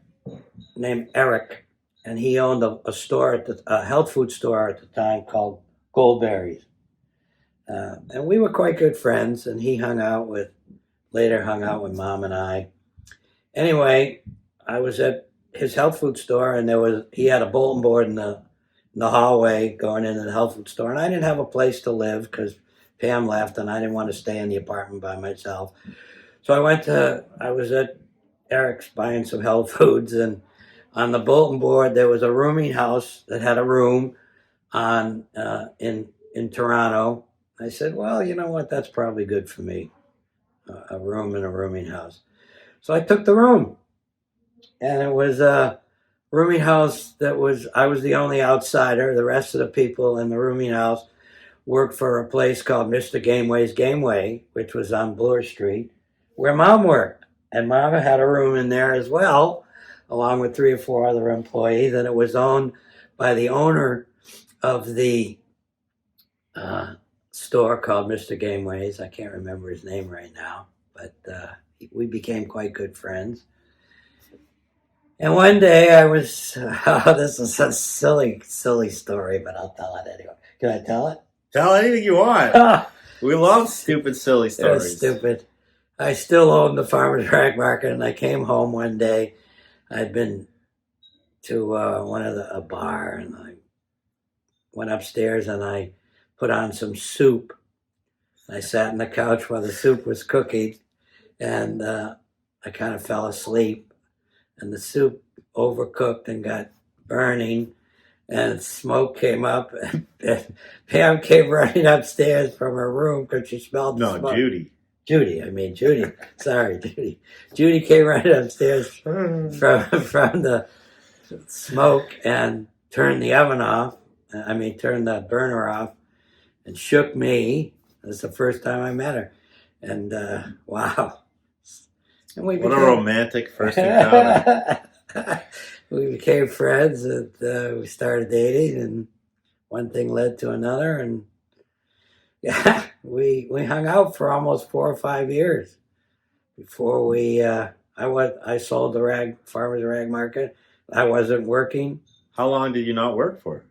Speaker 3: named Eric, and he owned a store a health food store at the time called Goldberry's. And we were quite good friends, and he later hung out with Mom and I. Anyway, I was at his health food store, and he had a bulletin board in the hallway going into the health food store. And I didn't have a place to live because Pam left and I didn't want to stay in the apartment by myself. So I was at Eric's buying some health foods, and on the bulletin board there was a rooming house that had a room on in Toronto. I said, well, you know what? That's probably good for me, a room in a rooming house. So I took the room, and it was a rooming house I was the only outsider. The rest of the people in the rooming house worked for a place called Mr. Gameway's Gameway, which was on Bloor Street, where Mom worked. And Mom had a room in there as well, along with 3 or 4 other employees. And it was owned by the owner of the store called Mr. Gameway's. I can't remember his name right now, but we became quite good friends. And one day I was, this is a silly story, but I'll tell it anyway. Can I tell it?
Speaker 1: Tell anything you want. We love stupid, silly
Speaker 3: It
Speaker 1: stories.
Speaker 3: was stupid. I still owned the Farmer's Rag Market, and I came home one day. I'd been to a bar, and I went upstairs and I put on some soup. I sat on the couch while the soup was cooking, and I kind of fell asleep, and the soup overcooked and got burning, and smoke came up, and Pam came running upstairs from her room because she smelled the smoke. Judy. Sorry, Judy. Judy came right upstairs from the smoke and turned the oven off. Turned the burner off, and shook me. That's the first time I met her, and wow. And
Speaker 1: what a romantic first encounter.
Speaker 3: We became friends, and we started dating, and one thing led to another, and yeah, we hung out for almost 4 or 5 years before we. I sold the Farmer's Rag Market. I wasn't working.
Speaker 1: How long did you not work for?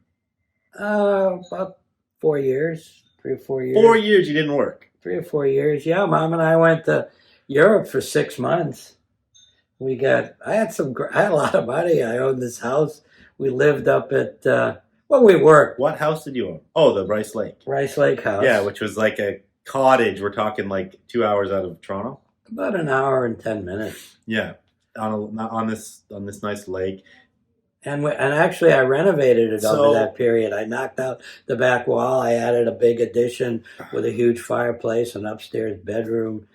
Speaker 3: About 4 years, 3 or 4 years.
Speaker 1: 4 years you didn't work.
Speaker 3: 3 or 4 years. Yeah, Mom and I went to Europe for 6 months. I had a lot of money. I owned this house. We lived up at we worked.
Speaker 1: What house did you own? Oh, the Rice Lake
Speaker 3: House.
Speaker 1: Yeah, which was like a cottage. We're talking like 2 hours out of Toronto.
Speaker 3: About an hour and 10 minutes.
Speaker 1: Yeah, on this nice lake.
Speaker 3: And actually, I renovated it over that period. I knocked out the back wall. I added a big addition with a huge fireplace, an upstairs bedroom,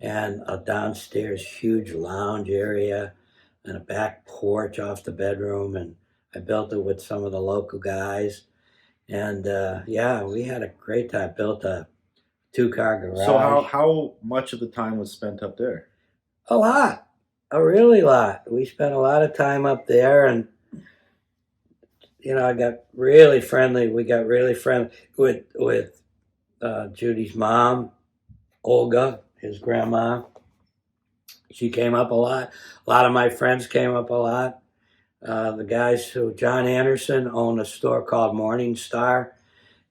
Speaker 3: and a downstairs huge lounge area, and a back porch off the bedroom. And I built it with some of the local guys. And we had a great time. Built a 2-car garage.
Speaker 1: So how much of the time was spent up there?
Speaker 3: A lot. A really lot. We spent a lot of time up there, and I got really friendly. We got really friendly with Judy's mom, Olga, his grandma. She came up a lot. A lot of my friends came up a lot. The guys John Anderson owned a store called Morning Star,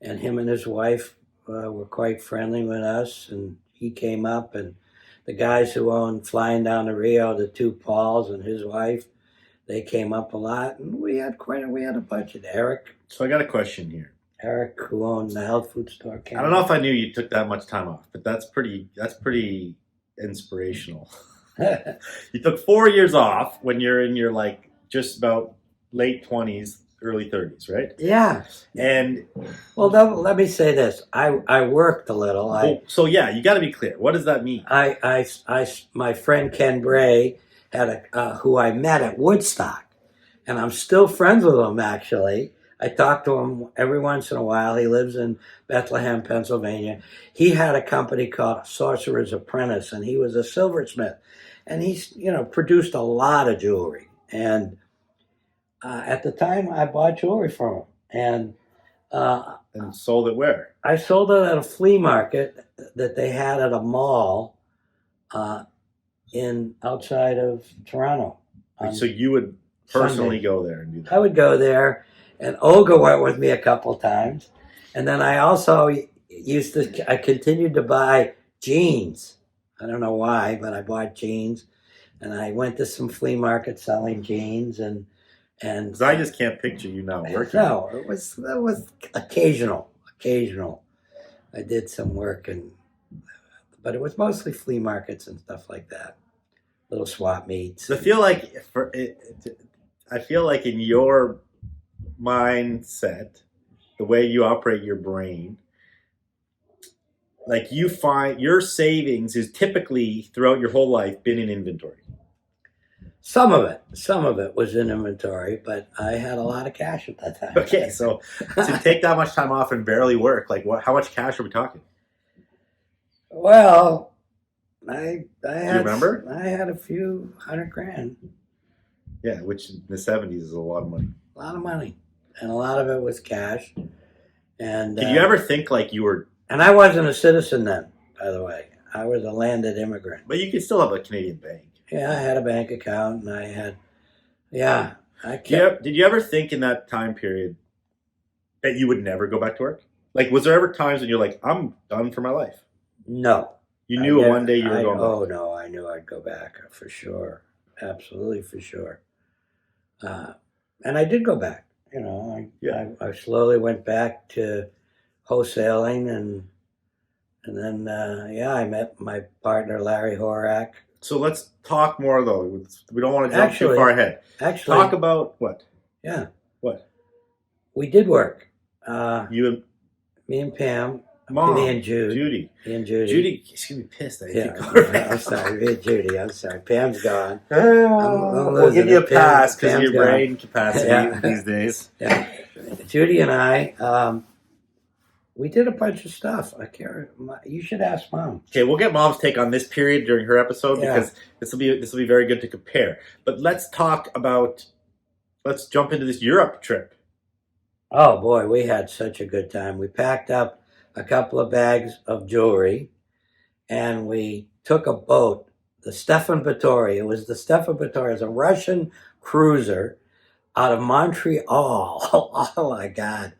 Speaker 3: and him and his wife were quite friendly with us, and he came up. And the guys who owned Flying Down to Rio, the 2 Pauls and his wife, they came up a lot, and we had a bunch of Eric.
Speaker 1: So I got a question here.
Speaker 3: Eric, who owned the health food store,
Speaker 1: I don't know if I knew you took that much time off, but that's pretty inspirational. You took 4 years off when you're in your just about late 20s, early 30s, right?
Speaker 3: Yeah.
Speaker 1: And
Speaker 3: let me say this: I worked a little.
Speaker 1: You got to be clear. What does that mean?
Speaker 3: My friend Ken Bray had who I met at Woodstock, and I'm still friends with him. Actually, I talk to him every once in a while. He lives in Bethlehem, Pennsylvania. He had a company called Sorcerer's Apprentice, and he was a silversmith, and he's produced a lot of jewelry. And at the time, I bought jewelry from him,
Speaker 1: and sold it where?
Speaker 3: I sold it at a flea market that they had at a mall outside of Toronto.
Speaker 1: So you would personally
Speaker 3: Sunday.
Speaker 1: go there and do that?
Speaker 3: I would go there, and Olga went with me a couple times. And then I also I continued to buy jeans. I don't know why, but I bought jeans. And I went to some flea markets selling jeans, and And
Speaker 1: Because I just can't picture you not working.
Speaker 3: no, it was occasional. I did some work, but it was mostly flea markets and stuff like that, little swap meets.
Speaker 1: I feel like in your mindset, the way you operate your brain, like you find your savings is typically throughout your whole life been in inventory.
Speaker 3: Some of it was in inventory, but I had a lot of cash at that time.
Speaker 1: Okay, so to take that much time off and barely work, like how much cash are we talking?
Speaker 3: Well, I had,
Speaker 1: you remember?
Speaker 3: I had a few $100,000.
Speaker 1: Yeah, which in the 70s is a lot of money.
Speaker 3: A lot of money, and a lot of it was cash. And
Speaker 1: Did you ever think like you were?
Speaker 3: And I wasn't a citizen then, by the way. I was a landed immigrant.
Speaker 1: But you could still have a Canadian bank.
Speaker 3: Yeah, I had a bank account, and I had, yeah.
Speaker 1: Did you ever think in that time period that you would never go back to work? Like, was there ever times when you're like, I'm done for my life?
Speaker 3: No.
Speaker 1: You knew one day you were going back?
Speaker 3: Oh, no, I knew I'd go back, for sure. Absolutely, for sure. And I did go back. You know, I slowly went back to wholesaling, and then, I met my partner, Larry Horak.
Speaker 1: So let's talk more, though. We don't want to jump too far ahead.
Speaker 3: Actually,
Speaker 1: talk about what?
Speaker 3: Yeah.
Speaker 1: What?
Speaker 3: We did work.
Speaker 1: You and
Speaker 3: me and Pam.
Speaker 1: Mom.
Speaker 3: Me and
Speaker 1: Judy.
Speaker 3: Me and Judy.
Speaker 1: Judy, she's going to be pissed.
Speaker 3: I'm sorry. Me and Judy. I'm sorry. Pam's gone.
Speaker 1: We'll give you a pass because of your brain capacity these days.
Speaker 3: Yeah. Judy and I, we did a bunch of stuff. I can't. You should ask Mom.
Speaker 1: Okay, we'll get Mom's take on this period during her episode because this will be very good to compare. But let's jump into this Europe trip.
Speaker 3: Oh boy, we had such a good time. We packed up a couple of bags of jewelry, and we took a boat, the Stefan Batory. It was the Stefan Batory. It was a Russian cruiser out of Montreal. Oh my God.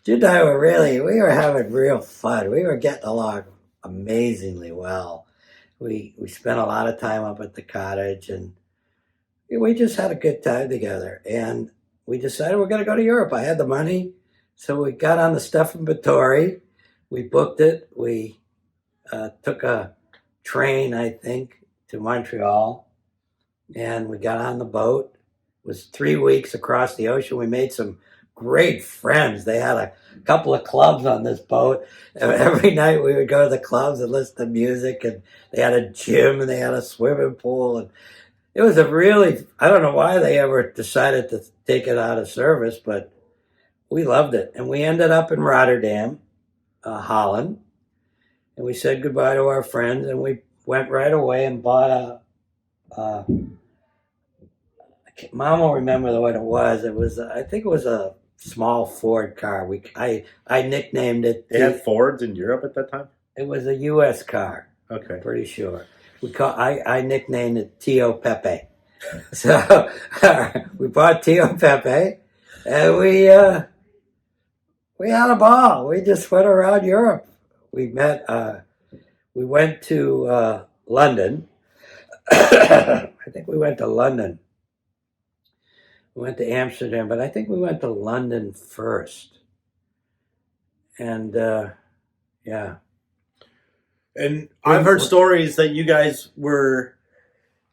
Speaker 3: Jude and I we were having real fun. We were getting along amazingly well. We spent a lot of time up at the cottage, and we just had a good time together. And we decided we're going to go to Europe. I had the money, so we got on the Stefan Batory. We booked it. We took a train, I think, to Montreal, and we got on the boat. It was 3 weeks across the ocean. We made some great friends. They had a couple of clubs on this boat. Every night we would go to the clubs and listen to music, and they had a gym and they had a swimming pool. And it was I don't know why they ever decided to take it out of service, but we loved it. And we ended up in Rotterdam, Holland, and we said goodbye to our friends, and we went right away and bought Mom will remember what it was. I think it was a small Ford car. I nicknamed it.
Speaker 1: They had Fords in Europe at that time?
Speaker 3: It was a U.S. car.
Speaker 1: Okay.
Speaker 3: I'm pretty sure. I nicknamed it Tio Pepe. So we bought Tio Pepe, and we had a ball. We just went around Europe. We went to London. I think we went to London. We went to Amsterdam, but I think we went to London first. And,
Speaker 1: And I've heard stories that you guys were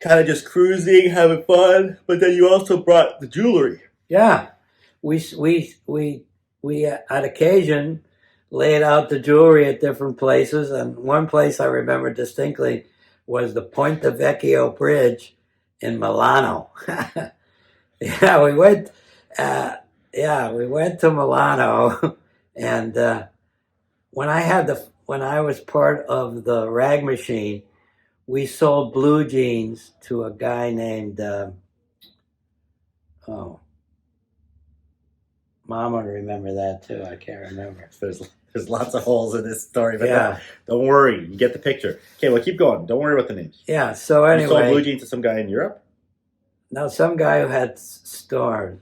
Speaker 1: kind of just cruising, having fun, but then you also brought the jewelry.
Speaker 3: Yeah. We at occasion laid out the jewelry at different places. And one place I remember distinctly was the Ponte Vecchio Bridge in Milano. Yeah, we went to Milano, and when I was part of the rag machine, we sold blue jeans to a guy named Mom would remember that too. I can't remember.
Speaker 1: There's lots of holes in this story, but don't worry, you get the picture. Okay, well, keep going. Don't worry about the names.
Speaker 3: Yeah. So anyway,
Speaker 1: you sold blue jeans to some guy in Europe.
Speaker 3: No, some guy who had stores,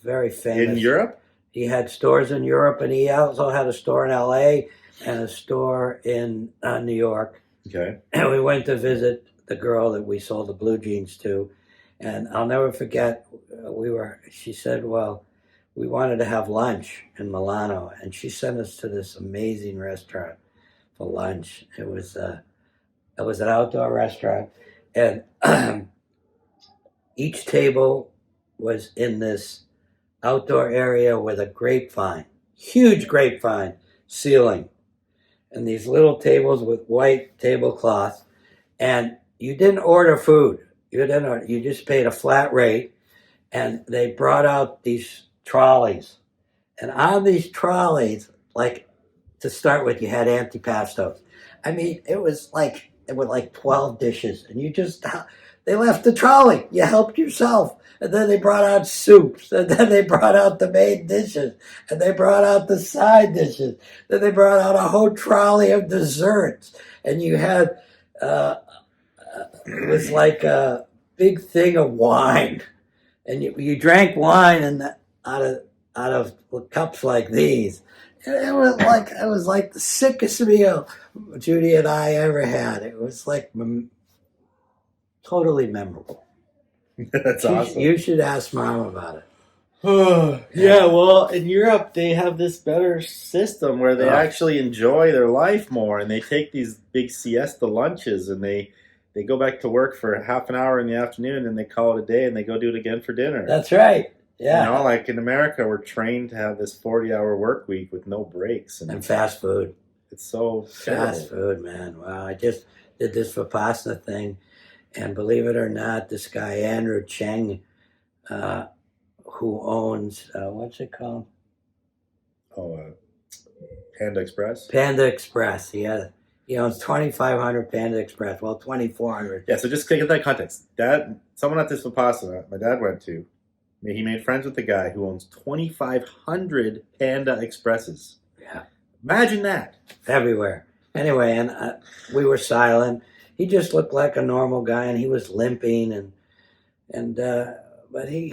Speaker 3: very famous.
Speaker 1: In Europe?
Speaker 3: He had stores in Europe, and he also had a store in L.A. and a store in New York.
Speaker 1: Okay.
Speaker 3: And we went to visit the girl that we sold the blue jeans to. And I'll never forget, she said, well, we wanted to have lunch in Milano, and she sent us to this amazing restaurant for lunch. It was an outdoor restaurant, and each table was in this outdoor area with a grapevine, huge grapevine ceiling, and these little tables with white tablecloths. And you didn't order food. You just paid a flat rate, and they brought out these trolleys. And on these trolleys, like to start with, you had antipastos. I mean, it was like 12 dishes, and they left the trolley. You helped yourself. And then they brought out soups, and then they brought out the main dishes, and they brought out the side dishes. Then they brought out a whole trolley of desserts, and you had it was like a big thing of wine, and you drank wine out of cups like these. It was like the sickest meal Judy and I ever had. It was like totally memorable.
Speaker 1: That's awesome.
Speaker 3: You should ask Mom about it.
Speaker 1: Yeah, well, in Europe, they have this better system where they actually enjoy their life more, and they take these big siesta lunches, and they go back to work for half an hour in the afternoon, and they call it a day, and they go do it again for dinner.
Speaker 3: That's right. Yeah.
Speaker 1: You know, like in America, we're trained to have this 40-hour work week with no breaks.
Speaker 3: And fast food.
Speaker 1: It's so
Speaker 3: fast food, man. Wow, I just did this Vipassana thing, and believe it or not, this guy, Andrew Cheng, who owns, what's it called?
Speaker 1: Panda Express?
Speaker 3: Panda Express. He owns 2,500 Panda Express. Well, 2,400.
Speaker 1: Yeah, so just to get that context, someone at this Vipassana my dad went to, he made friends with the guy who owns 2,500 Panda Expresses.
Speaker 3: Yeah.
Speaker 1: Imagine that.
Speaker 3: Everywhere. Anyway, and we were silent. He just looked like a normal guy, and he was limping, but he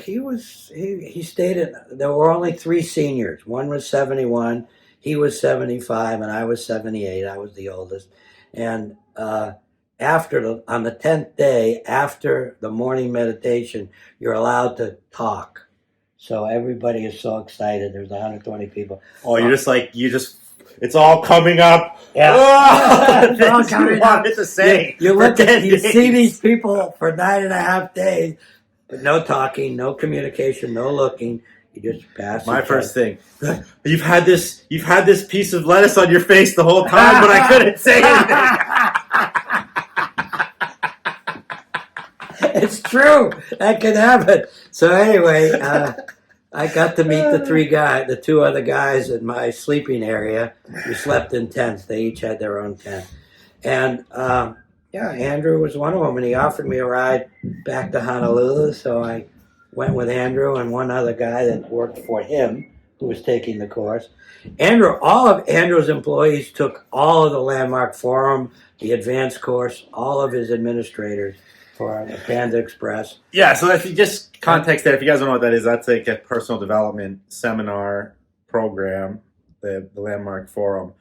Speaker 3: stated there were only 3 seniors. One was 71, he was 75, and I was 78. I was the oldest. And on the 10th day, after the morning meditation, you're allowed to talk. So everybody is so excited. There's 120 people.
Speaker 1: Oh, it's all coming up.
Speaker 3: Yeah.
Speaker 1: It's all coming up. It's the same.
Speaker 3: You see these people for 9.5 days, but no talking, no communication, no looking. You just pass.
Speaker 1: My first thing. You've had this piece of lettuce on your face the whole time, but I couldn't say anything.
Speaker 3: It's true. That can happen. So anyway, I got to meet the 2 other guys in my sleeping area. We slept in tents. They each had their own tent. And Andrew was one of them, and he offered me a ride back to Honolulu. So I went with Andrew and one other guy that worked for him who was taking the course. All of Andrew's employees took all of the Landmark Forum, the advanced course, all of his administrators for the Panda Express.
Speaker 1: Yeah, so that's just context there. If you guys don't know what that is, that's like a personal development seminar program, the Landmark Forum.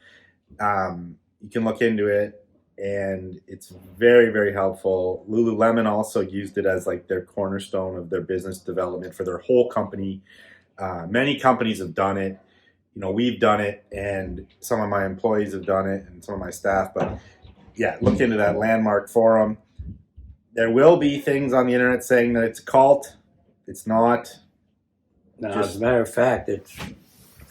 Speaker 1: You can look into it, and it's very, very helpful. Lululemon also used it as like their cornerstone of their business development for their whole company. Many companies have done it. You know, we've done it, and some of my employees have done it, and some of my staff. But yeah, look into that Landmark Forum. There will be things on the internet saying that it's a cult. It's not.
Speaker 3: No, as a matter of fact, it's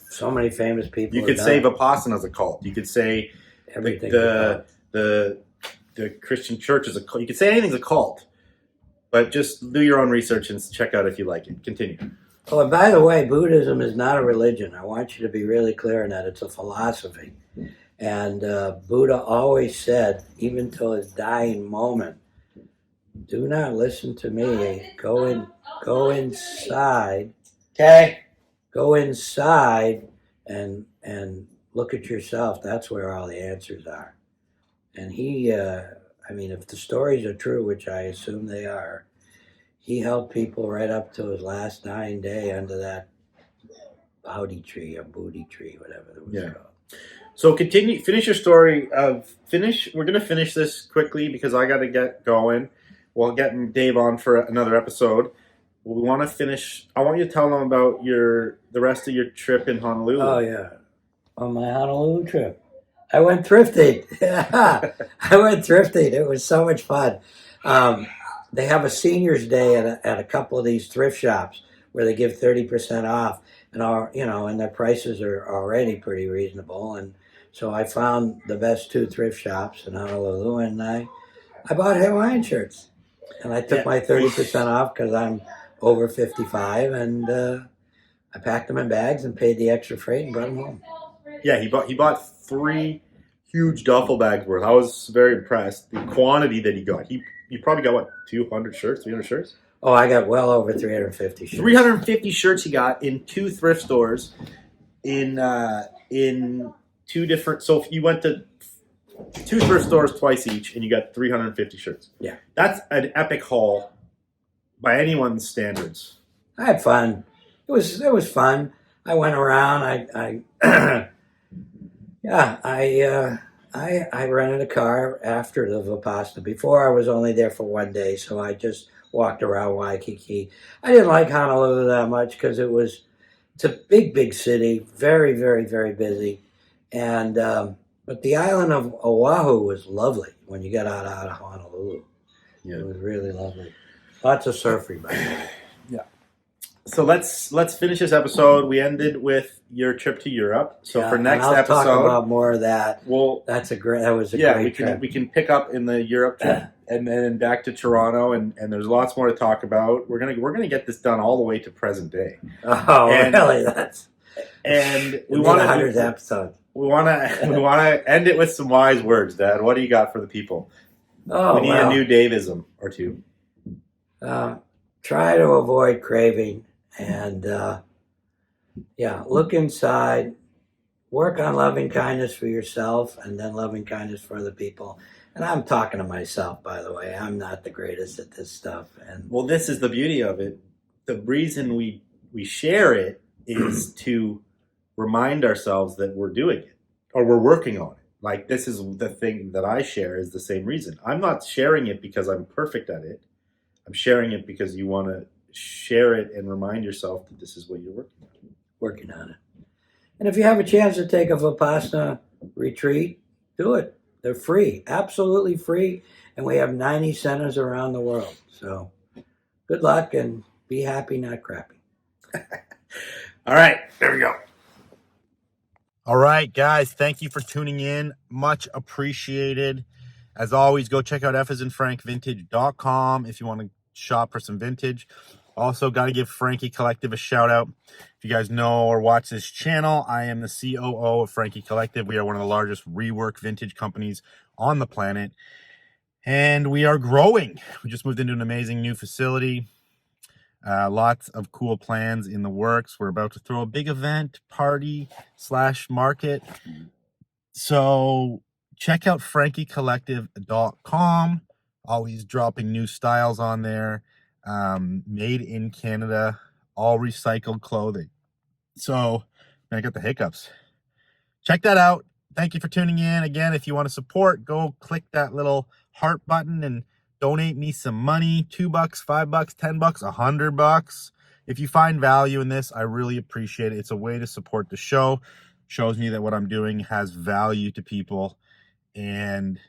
Speaker 3: so many famous people.
Speaker 1: You could say Vipassana is a cult. You could say
Speaker 3: everything.
Speaker 1: The Christian church is a cult. You could say anything's a cult. But just do your own research and check out if you like it. Continue.
Speaker 3: Oh, and by the way, Buddhism is not a religion. I want you to be really clear on that. It's a philosophy. And Buddha always said, even till his dying moment, do not listen to me. Go inside.
Speaker 1: Okay.
Speaker 3: Go inside and look at yourself. That's where all the answers are. And he, if the stories are true, which I assume they are, he helped people right up to his last dying day under that Bodhi tree or Bodhi tree, whatever it was called.
Speaker 1: So finish your story. We're going to finish this quickly because I got to get going. we'll get Dave on for another episode. We want to finish. I want you to tell them about the rest of your trip in Honolulu.
Speaker 3: Oh yeah, on my Honolulu trip, I went thrifting. I went thrifting. It was so much fun. They have a seniors day at a couple of these thrift shops where they give 30% off, and and their prices are already pretty reasonable. And so I found the best 2 thrift shops in Honolulu, and I bought Hawaiian shirts, and I took my 30% off because I'm over 55, and I packed them in bags and paid the extra freight and brought them home.
Speaker 1: Yeah, he bought 3 huge duffel bags worth. I was very impressed. The quantity that he got. He probably got, what, 200 shirts, 300 shirts?
Speaker 3: Oh, I got well over 350 shirts.
Speaker 1: 350 shirts he got in 2 thrift stores in 2 different. So if you went to 2 thrift stores twice each, and you got 350 shirts.
Speaker 3: Yeah,
Speaker 1: that's an epic haul by anyone's standards.
Speaker 3: I had fun. It was fun. I went around. I rented a car after the Vipassana. Before I was only there for 1 day, so I just walked around Waikiki. I didn't like Honolulu that much because it's a big city, very, very, very busy, and but the island of Oahu was lovely when you got out of Honolulu. Yeah. It was really lovely. Lots of surfing, by the way.
Speaker 1: Yeah. So let's finish this episode. We ended with your trip to Europe. So for next episode,
Speaker 3: talk about more of that.
Speaker 1: Well,
Speaker 3: that was a great trip.
Speaker 1: We can pick up in the Europe trip and then back to Toronto, and there's lots more to talk about. We're gonna get this done all the way to present day.
Speaker 3: Oh, really?
Speaker 1: We want
Speaker 3: 100th episode.
Speaker 1: We want to end it with some wise words, Dad. What do you got for the people?
Speaker 3: Oh,
Speaker 1: we need a new Daveism or 2.
Speaker 3: Try to avoid craving, and look inside. Work on loving kindness for yourself, and then loving kindness for other people. And I'm talking to myself, by the way. I'm not the greatest at this stuff. And
Speaker 1: well, this is the beauty of it. The reason we share it is to remind ourselves that we're doing it or we're working on it. Like, this is the thing that I share is the same reason. I'm not sharing it because I'm perfect at it. I'm sharing it because you want to share it and remind yourself that this is what you're
Speaker 3: working on it. And if you have a chance to take a Vipassana retreat, do it. They're free, absolutely free. And we have 90 centers around the world. So good luck and be happy, not crappy.
Speaker 1: All right, there we go. All right, guys, thank you for tuning in. Much appreciated. As always, go check out FisandFrankVintage.com if you want to shop for some vintage. Also, got to give Frankie Collective a shout out. If you guys know or watch this channel, I am the COO of Frankie Collective. We are one of the largest rework vintage companies on the planet, and we are growing. We just moved into an amazing new facility. Lots of cool plans in the works. We're about to throw a big event, party / market. So check out frankiecollective.com. Always dropping new styles on there. Made in Canada, all recycled clothing. So I got the hiccups. Check that out. Thank you for tuning in. Again, if you want to support, go click that little heart button and donate me some money. $2, $5, $10, $100. If you find value in this, I really appreciate it. It's a way to support the show. Shows me that what I'm doing has value to people and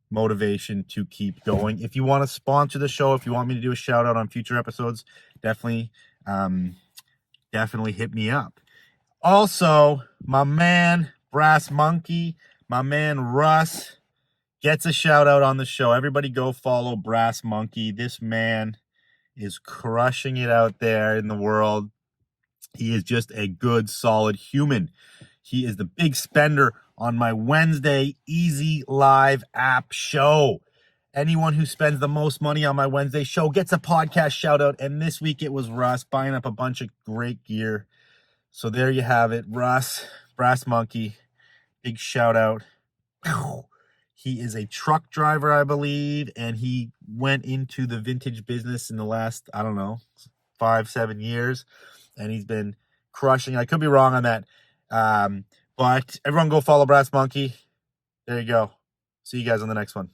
Speaker 1: motivation to keep going. If you want to sponsor the show, if you want me to do a shout out on future episodes, definitely hit me up. Also, my man Brass Monkey, my man Russ gets a shout out on the show. Everybody go follow Brass Monkey. This man is crushing it out there in the world. He is just a good, solid human. He is the big spender on my Wednesday Easy Live app show. Anyone who spends the most money on my Wednesday show gets a podcast shout out. And this week it was Russ buying up a bunch of great gear. So there you have it. Russ, Brass Monkey, big shout out. He is a truck driver, I believe, and he went into the vintage business in the last, 5-7 years. And he's been crushing. I could be wrong on that. But everyone go follow Brass Monkey. There you go. See you guys on the next one.